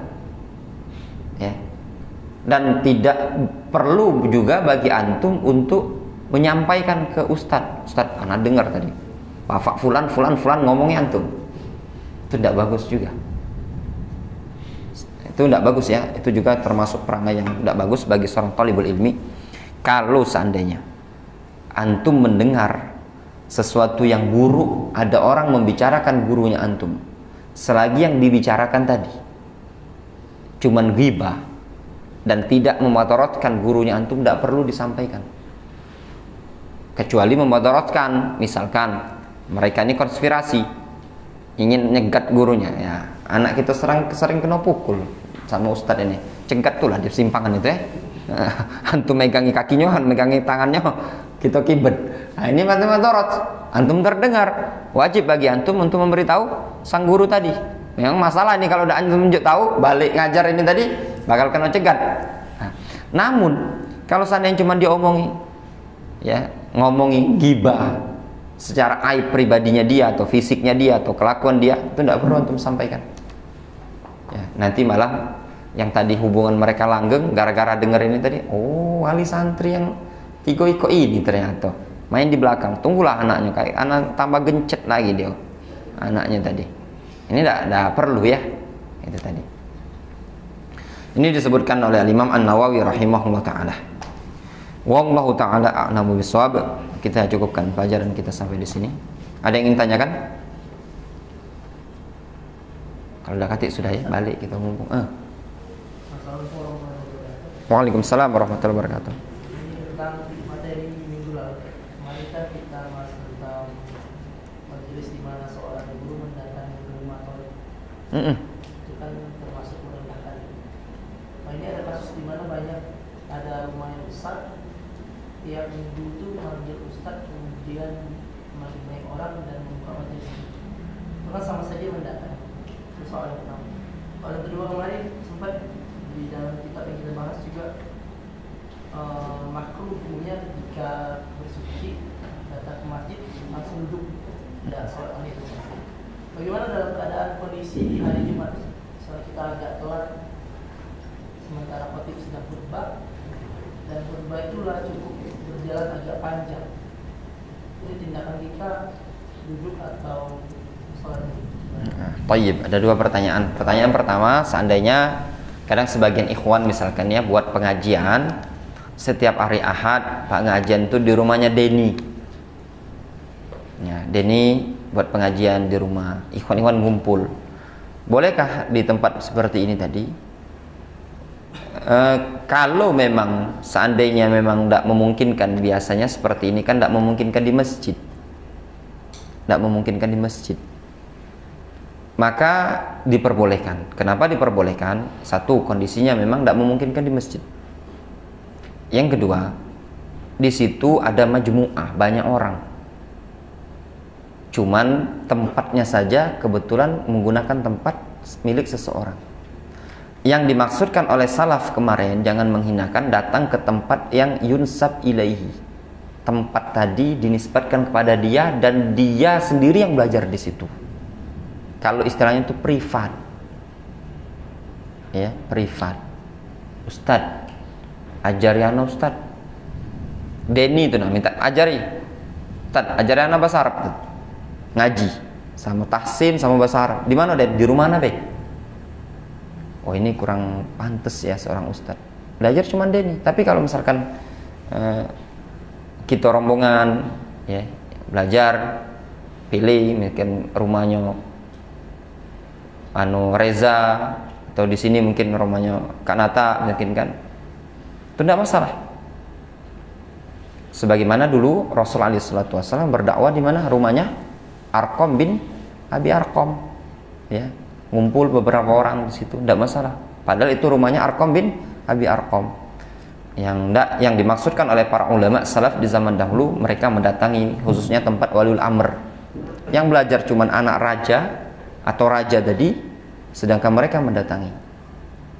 Ya. Dan tidak perlu juga bagi antum untuk menyampaikan ke Ustadz, anak dengar tadi Bapak fulan ngomongnya antum. Itu tidak bagus juga. Itu tidak bagus ya. Itu juga termasuk perangai yang tidak bagus bagi seorang talibul ilmi. Kalau seandainya antum mendengar sesuatu yang buruk, ada orang membicarakan gurunya antum, selagi yang dibicarakan tadi cuman ghibah dan tidak memudaratkan gurunya antum, tidak perlu disampaikan. Kecuali memudaratkan, misalkan mereka ini konspirasi, ingin nyegat gurunya, ya anak kita sering kena pukul sama ustadz ini, cegat tuh lah di simpangan itu ya. Antum megangi kakinya, megangi tangannya, kita kibet. Nah, ini mudarat, antum terdengar, wajib bagi antum untuk memberitahu sang guru tadi. Yang masalah ini kalau udah antum tahu, balik ngajar ini tadi bakal kena cegat. Nah, namun kalau seandainya cuma diomongi, ya ngomongin gibah secara aib pribadinya dia atau fisiknya dia atau kelakuan dia, itu tidak perlu antum sampaikan. Ya, nanti malah yang tadi hubungan mereka langgeng gara-gara denger ini tadi, wali santri yang tigo-iko ini ternyata main di belakang. Tunggulah anaknya, kayak anak tambah gencet lagi dia anaknya tadi. Ini tidak perlu ya, itu tadi. Ini disebutkan oleh Imam An-Nawawi rahimahullah taala. Wallahu taala a'lamu bishawab. Kita cukupkan pelajaran kita sampai di sini. Ada yang ingin tanyakan? Kalau udah katik sudah ya, balik kita mumpung. Waalaikumsalam warahmatullahi wabarakatuh. Tentang materi minggu lalu, kemarin kan kita bahas tentang majelis di mana seorang guru mendatangi rumah toilet. Itu kan termasuk merendahkan. Nah, ini ada kasus di mana banyak ada rumah yang besar, tiap minggu itu manggil ustadz, kemudian makin banyak orang dan membuka majelis. Itu kan sama saja mendatangi. Itu soal yang pertama. Soal yang kedua, kemarin sempat di dalam kitab yang kita bahas juga makruh hukumnya ketika bersuci datang ke masjid langsung duduk, tidak sholat itu. Bagaimana dalam keadaan kondisi di hari Jumat setelah kita agak telat sementara khotib sedang khutbah dan khutbah itulah cukup berjalan agak panjang, ini tindakan kita duduk atau sholat duduk? Tayyib, ada dua pertanyaan. Pertanyaan pertama, seandainya kadang sebagian ikhwan misalkan ya buat pengajian setiap hari Ahad, pengajian itu di rumahnya Denny. Ya, Denny buat pengajian di rumah, ikhwan-ikhwan ngumpul. Bolehkah di tempat seperti ini tadi? Kalau memang seandainya memang tidak memungkinkan, biasanya seperti ini kan tidak memungkinkan di masjid. Tidak memungkinkan di masjid. Maka diperbolehkan. Kenapa diperbolehkan? Satu, kondisinya memang tidak memungkinkan di masjid. Yang kedua, di situ ada majmu'ah, banyak orang. Cuman tempatnya saja kebetulan menggunakan tempat milik seseorang. Yang dimaksudkan oleh salaf kemarin, jangan menghinakan, datang ke tempat yang yunsab ilaihi. Tempat tadi dinisbatkan kepada dia dan dia sendiri yang belajar di situ. Kalau istilahnya itu privat, ya privat. Ustadz, ajari ana Ustadz. Denny itu nah minta ajari. Ustadz, ajari ana bahasa Arab tuh. Ngaji sama tahsin sama bahasa Arab. Di mana deh? Di rumah mana be? Oh ini kurang pantas ya seorang Ustadz. Belajar cuma Denny. Tapi kalau misalkan kita rombongan, ya belajar, pilih mungkin rumahnya Reza atau di sini mungkin rumahnya Kanata mungkin kan, itu tidak masalah. Sebagaimana dulu Rasulullah SAW berdakwah di mana rumahnya Arqam bin Abi Arqam, ya ngumpul beberapa orang di situ, tidak masalah. Padahal itu rumahnya Arqam bin Abi Arqam. Yang dimaksudkan oleh para ulama salaf di zaman dahulu, mereka mendatangi khususnya tempat waliul amr. Yang belajar cuman anak raja atau raja tadi, sedangkan mereka mendatangi,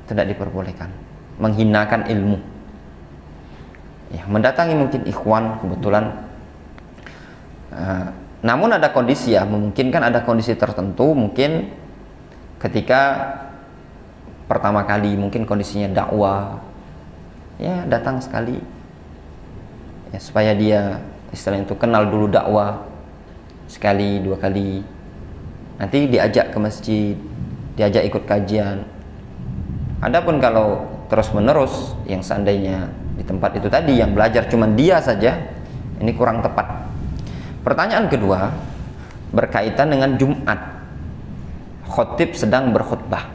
tidak diperbolehkan, menghinakan ilmu. Ya, mendatangi mungkin ikhwan kebetulan. Namun ada kondisi ya, memungkinkan ada kondisi tertentu, mungkin ketika pertama kali mungkin kondisinya dakwah, ya datang sekali, ya, supaya dia istilahnya itu kenal dulu dakwah sekali dua kali. Nanti diajak ke masjid, diajak ikut kajian. Adapun kalau terus menerus yang seandainya di tempat itu tadi yang belajar cuma dia saja, ini kurang tepat. Pertanyaan kedua berkaitan dengan Jumat, khotib sedang berkhutbah.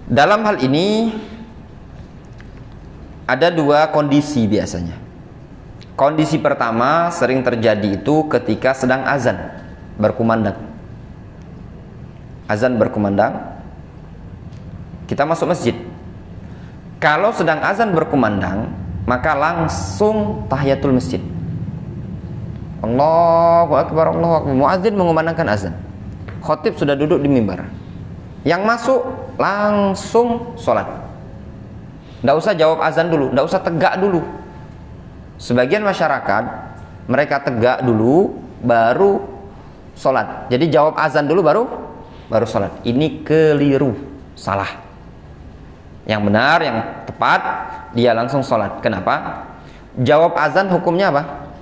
Dalam hal ini ada dua kondisi biasanya. Kondisi pertama sering terjadi itu ketika sedang azan berkumandang. Azan berkumandang, kita masuk masjid. Kalau sedang azan berkumandang, maka langsung tahiyatul masjid. Allahu Akbar, Allahu Akbar. Muadzin mengumandangkan azan. Khotib sudah duduk di mimbar. Yang masuk langsung sholat. Tidak usah jawab azan dulu, tidak usah tegak dulu. Sebagian masyarakat mereka tegak dulu, baru sholat. Jadi jawab azan dulu baru sholat. Ini keliru, salah. Yang benar, yang tepat, dia langsung sholat. Kenapa? Jawab azan hukumnya apa?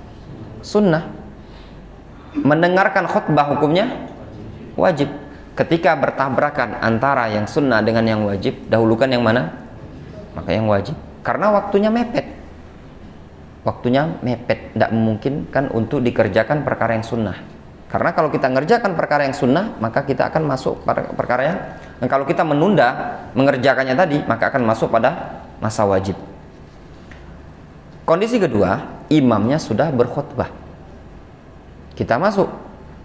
Sunnah. Mendengarkan khutbah hukumnya wajib. ketika bertabrakan antara yang sunnah dengan yang wajib, dahulukan yang mana? Maka yang wajib, karena waktunya mepet. Waktunya mepet, tidak memungkinkan untuk dikerjakan perkara yang sunnah. Karena kalau kita ngerjakan perkara yang sunnah, maka kita akan masuk pada perkara yang, dan kalau kita menunda mengerjakannya tadi, maka akan masuk pada masa wajib. Kondisi kedua, imamnya sudah berkhutbah, kita masuk,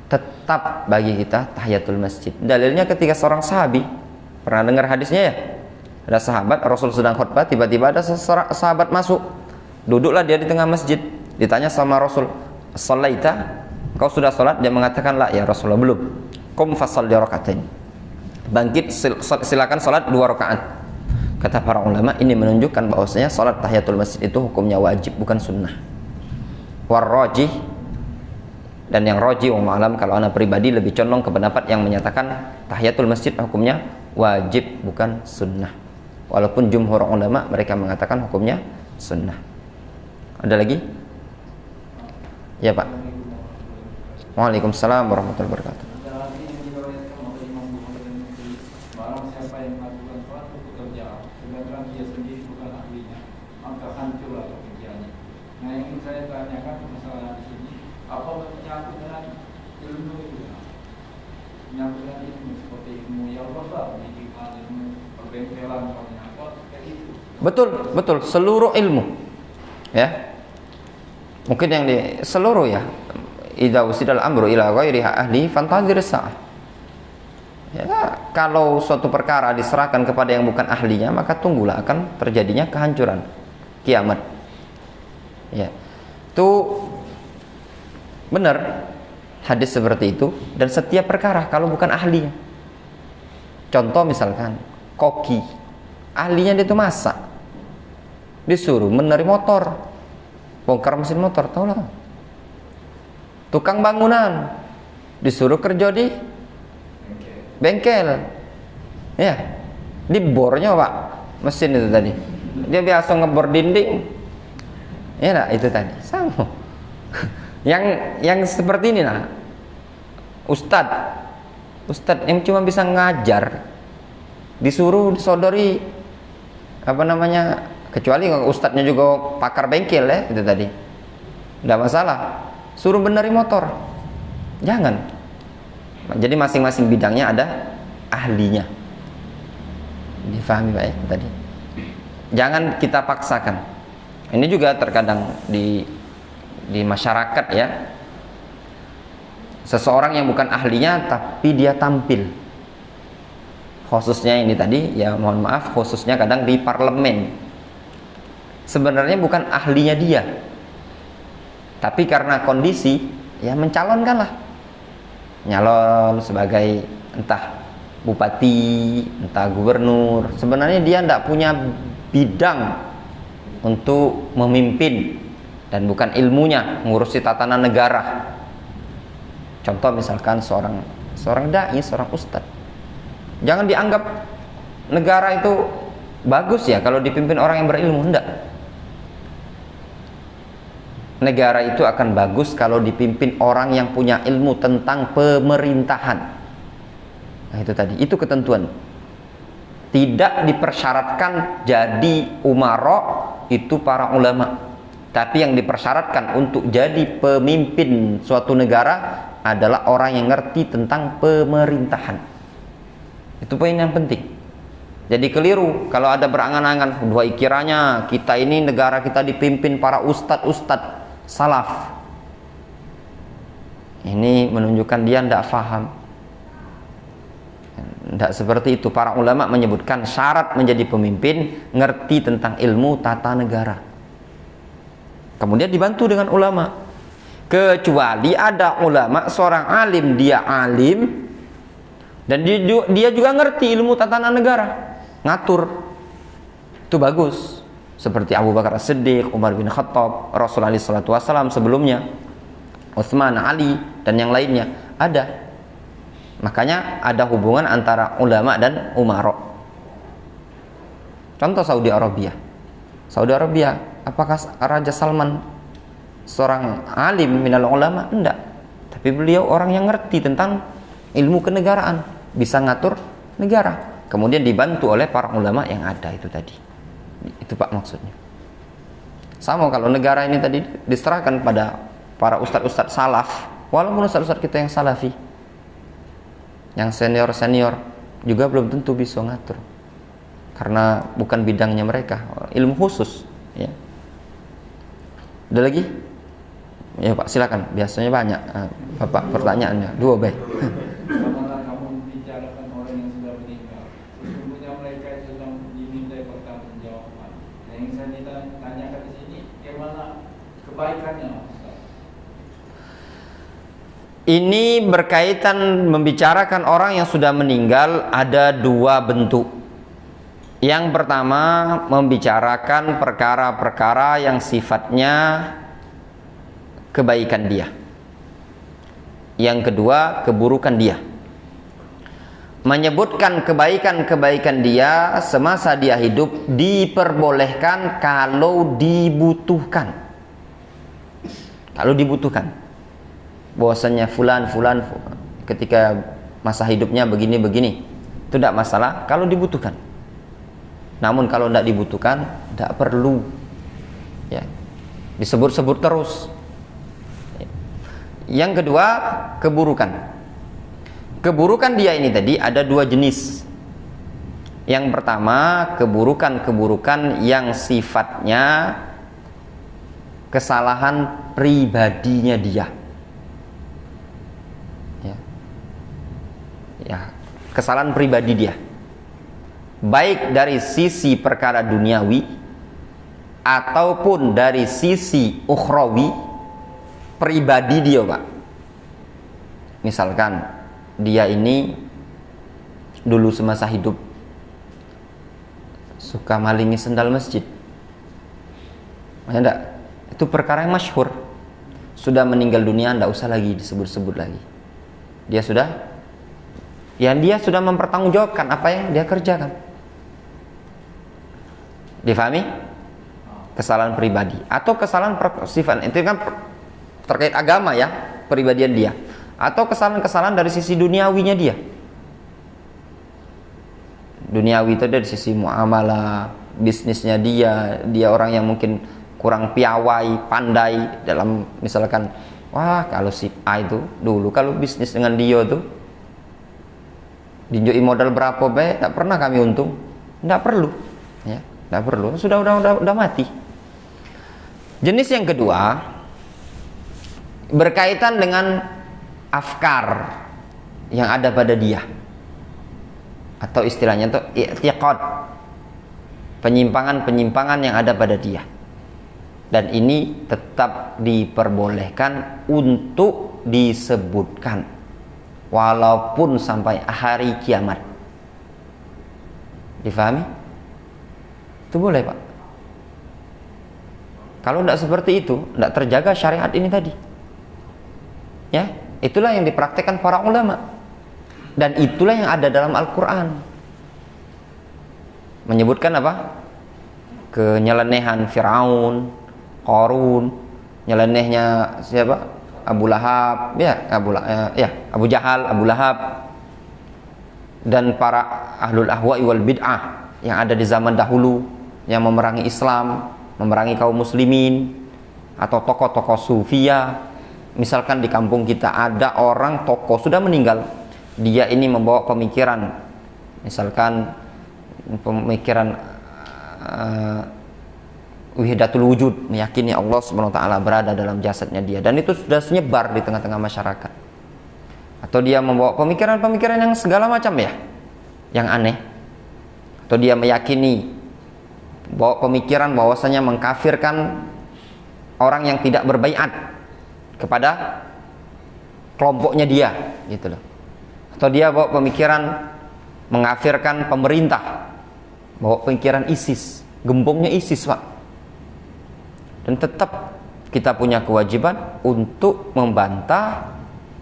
tetap bagi kita tahiyatul masjid. Dalilnya ketika seorang sahabi, pernah dengar hadisnya ya, ada sahabat, Rasul sedang khutbah, tiba-tiba ada sahabat masuk, duduklah dia di tengah masjid, ditanya sama Rasul, "Shalaita? Kau sudah sholat?" Dia mengatakan, "La ya Rasulullah, belum." "Qum fasalli raka'atain." Bangkit, silakan sholat 2 rakaat. Kata para ulama, ini menunjukkan bahwasanya sholat tahiyatul masjid itu hukumnya wajib, bukan sunnah. Warrajih, dan yang rajih wa ma'alam, kalau anak pribadi lebih condong ke pendapat yang menyatakan tahiyatul masjid hukumnya wajib, bukan sunnah. Walaupun jumhur ulama mereka mengatakan hukumnya sunnah. Ada lagi? Ya Pak. Waalaikumsalam warahmatullahi wabarakatuh. Barang siapa yang melakukan suatu pekerjaan sedangkan dia sendiri bukan ahlinya, maka hancurlah pekerjaannya. Nah, yang ingin saya tanyakan masalah di sini, apa menyangkut dengan ilmu itu? Menyangkut dengan ilmu seperti ilmu yang besar, ilmu perbengkelan, apa kayak itu. Betul, seluruh ilmu. Ya. Mungkin yang di seluruh ya. Idza usidal amru ila ghairi ahli fantazir sa'ah. Ya, kalau suatu perkara diserahkan kepada yang bukan ahlinya, maka tunggulah akan terjadinya kehancuran, kiamat. Ya. Itu benar hadis seperti itu, dan setiap perkara kalau bukan ahlinya. Contoh misalkan koki, ahlinya dia itu masak, disuruh meneri motor, bongkar mesin motor, tahu lah. Tukang bangunan disuruh kerja di bengkel, ya, di bornya Pak, mesin itu tadi, dia biasa ngebor dinding, ya nah, itu tadi sama. yang seperti ini nah, Ustadz yang cuma bisa ngajar, disuruh disodori apa namanya, kecuali ustadznya juga pakar bengkel ya, itu tadi tidak masalah. Suruh benerin motor, jangan. Jadi masing-masing bidangnya ada ahlinya. Difahami Pak ya tadi. Jangan kita paksakan. Ini juga terkadang di masyarakat ya. Seseorang yang bukan ahlinya tapi dia tampil. Khususnya ini tadi ya, mohon maaf, khususnya kadang di parlemen. Sebenarnya bukan ahlinya dia, tapi karena kondisi ya mencalonkan lah, nyalon sebagai entah bupati, entah gubernur. Sebenarnya dia tidak punya bidang untuk memimpin dan bukan ilmunya mengurusi tatanan negara. Contoh misalkan seorang dai, seorang ustadz, jangan dianggap negara itu bagus ya kalau dipimpin orang yang berilmu, enggak. Negara itu akan bagus kalau dipimpin orang yang punya ilmu tentang pemerintahan. Nah, itu tadi, itu ketentuan. Tidak dipersyaratkan jadi umara itu para ulama, tapi yang dipersyaratkan untuk jadi pemimpin suatu negara adalah orang yang ngerti tentang pemerintahan. Itu poin yang penting. Jadi keliru kalau ada berangan-angan, dua kiranya kita ini negara kita dipimpin para ustadz salaf. Ini menunjukkan dia tidak faham. Tidak seperti itu. Para ulama menyebutkan syarat menjadi pemimpin ngerti tentang ilmu tata negara, kemudian dibantu dengan ulama. Kecuali ada ulama, seorang alim, dia alim dan dia juga ngerti ilmu tatanan negara, ngatur, itu bagus. Seperti Abu Bakar As-Siddiq, Umar bin Khattab, Rasulullah SAW sebelumnya, Utsman, Ali, dan yang lainnya ada. Makanya ada hubungan antara ulama dan umara. Contoh Saudi Arabia. Apakah Raja Salman seorang alim minal ulama? Enggak. Tapi beliau orang yang ngerti tentang ilmu kenegaraan. bisa ngatur negara. Kemudian dibantu oleh para ulama yang ada itu tadi. Itu Pak maksudnya. Sama kalau negara ini tadi diserahkan pada para ustadz-ustadz salaf, walaupun ustadz-ustadz kita yang salafi, yang senior-senior juga belum tentu bisa ngatur. Karena bukan bidangnya mereka, ilmu khusus ya. Ada lagi? Ya Pak, silakan. Biasanya banyak Bapak pertanyaannya. Dua baik. Bagaimana kamu membicarakan orang yang sudah meninggal? Sesungguhnya mereka sedang diminta pertanggungjawaban. Yang saya tanyakan di sini, bagaimana kebaikannya, Ustaz? Ini berkaitan membicarakan orang yang sudah meninggal ada dua bentuk. Yang pertama, membicarakan perkara-perkara yang sifatnya kebaikan dia. Yang kedua, keburukan dia. Menyebutkan kebaikan-kebaikan dia semasa dia hidup diperbolehkan kalau dibutuhkan. Kalau dibutuhkan. Bahwasanya fulan ketika masa hidupnya begini-begini, itu tidak masalah kalau dibutuhkan. Namun kalau tidak dibutuhkan, tidak perlu ya disebut-sebut terus. Yang kedua, keburukan. Keburukan dia ini tadi ada dua jenis. Yang pertama, keburukan-keburukan yang sifatnya kesalahan pribadinya dia. Ya, kesalahan pribadi dia. Baik dari sisi perkara duniawi ataupun dari sisi ukhrawi, pribadi dia Pak. Misalkan dia ini dulu semasa hidup suka malingi sendal masjid, enggak? Itu perkara yang masyhur. Sudah meninggal dunia, enggak usah lagi disebut-sebut lagi. Dia sudah mempertanggungjawabkan apa yang dia kerjakan. Difahami? Kesalahan pribadi atau kesalahan sifat itu kan terkait agama ya, pribadian dia, atau kesalahan-kesalahan dari sisi duniawinya dia. Duniawi itu dari sisi muamalah, bisnisnya dia orang yang mungkin kurang piawai, pandai dalam misalkan, wah kalau si A itu dulu kalau bisnis dengan dia tuh dinjoi modal berapa baik, tak pernah kami untung, tidak perlu, ya, tidak perlu, sudah mati. Jenis yang kedua berkaitan dengan afkar yang ada pada dia, atau istilahnya itu i'tiqad, penyimpangan-penyimpangan yang ada pada dia, dan ini tetap diperbolehkan untuk disebutkan walaupun sampai hari kiamat. Difahami? Itu boleh Pak. Kalau tidak seperti itu, tidak terjaga syariat ini tadi. Ya, itulah yang dipraktekkan para ulama. Dan itulah yang ada dalam Al-Quran. Menyebutkan apa? Kenyelenehan Fir'aun, Qarun, nyelenehnya siapa? Abu Lahab, Abu Jahal, Abu Lahab, dan para ahlul ahwa'i wal bid'ah yang ada di zaman dahulu yang memerangi Islam, memerangi kaum muslimin, atau tokoh-tokoh sufia. Misalkan di kampung kita ada orang tokoh sudah meninggal, dia ini membawa pemikiran, misalkan pemikiran wahdatul wujud, meyakini Allah Subhanahu wa taala berada dalam jasadnya dia, dan itu sudah menyebar di tengah-tengah masyarakat. Atau dia membawa pemikiran-pemikiran yang segala macam ya, yang aneh. Atau dia meyakini bawa pemikiran bahwasanya mengkafirkan orang yang tidak berbaiat kepada kelompoknya dia, gitu loh. Atau dia bawa pemikiran mengkafirkan pemerintah, bawa pemikiran ISIS, gembongnya ISIS Pak. Dan tetap kita punya kewajiban untuk membantah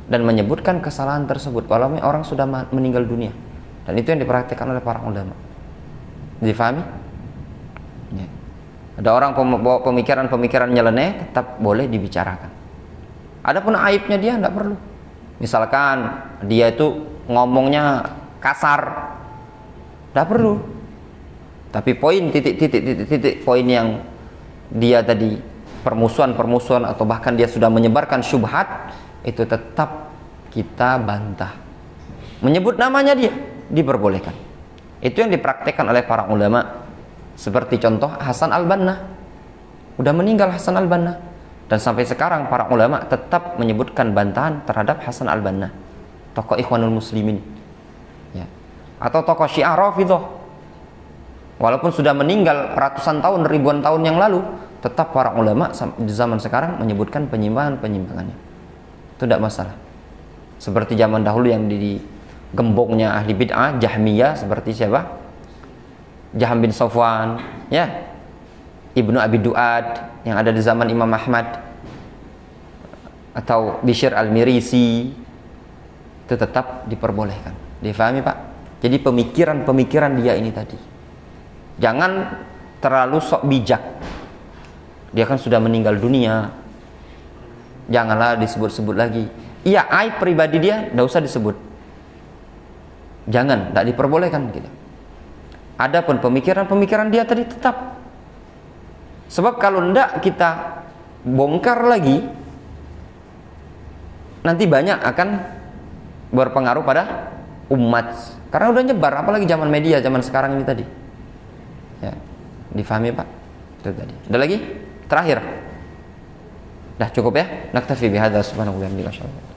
dan menyebutkan kesalahan tersebut walaupun orang sudah meninggal dunia. Dan itu yang diperhatikan oleh para ulama. Difahami? Ya. Ada orang bawa pemikiran-pemikiran nyeleneh, tetap boleh dibicarakan. Adapun aibnya dia tidak perlu. Misalkan dia itu ngomongnya kasar, tidak perlu. Tapi poin titik poin yang dia tadi permusuhan atau bahkan dia sudah menyebarkan syubhat, itu tetap kita bantah. Menyebut namanya dia diperbolehkan. Itu yang dipraktekkan oleh para ulama. Seperti contoh Hasan al-Banna. Udah meninggal Hasan al-Banna, dan sampai sekarang para ulama tetap menyebutkan bantahan terhadap Hasan al-Banna, tokoh Ikhwanul Muslimin, ya. Atau tokoh Syiah Rafidhah. Walaupun sudah meninggal ratusan tahun, ribuan tahun yang lalu, tetap para ulama di zaman sekarang menyebutkan penyimpangannya. Itu tidak masalah. Seperti zaman dahulu yang digembongnya ahli bid'ah Jahmiyah, seperti siapa? Jahm bin Safwan, ya, Ibnu Abi Duad yang ada di zaman Imam Ahmad, atau Bishr al-Mirisi, itu tetap diperbolehkan. Difahami, Pak? Jadi pemikiran dia ini tadi, jangan terlalu sok bijak. Dia kan sudah meninggal dunia, janganlah disebut-sebut lagi. Iya, aib pribadi dia tidak usah disebut, jangan, tidak diperbolehkan gitu. Adapun pemikiran dia tadi tetap. Sebab kalau tidak kita bongkar lagi, nanti banyak akan berpengaruh pada umat. Karena udah nyebar, apalagi zaman media zaman sekarang ini tadi. Ya, difahami, Pak? Itu tadi. Ada lagi? Terakhir. Dah cukup ya? Naktafi bihadza subhanallahi wa bihamdihi.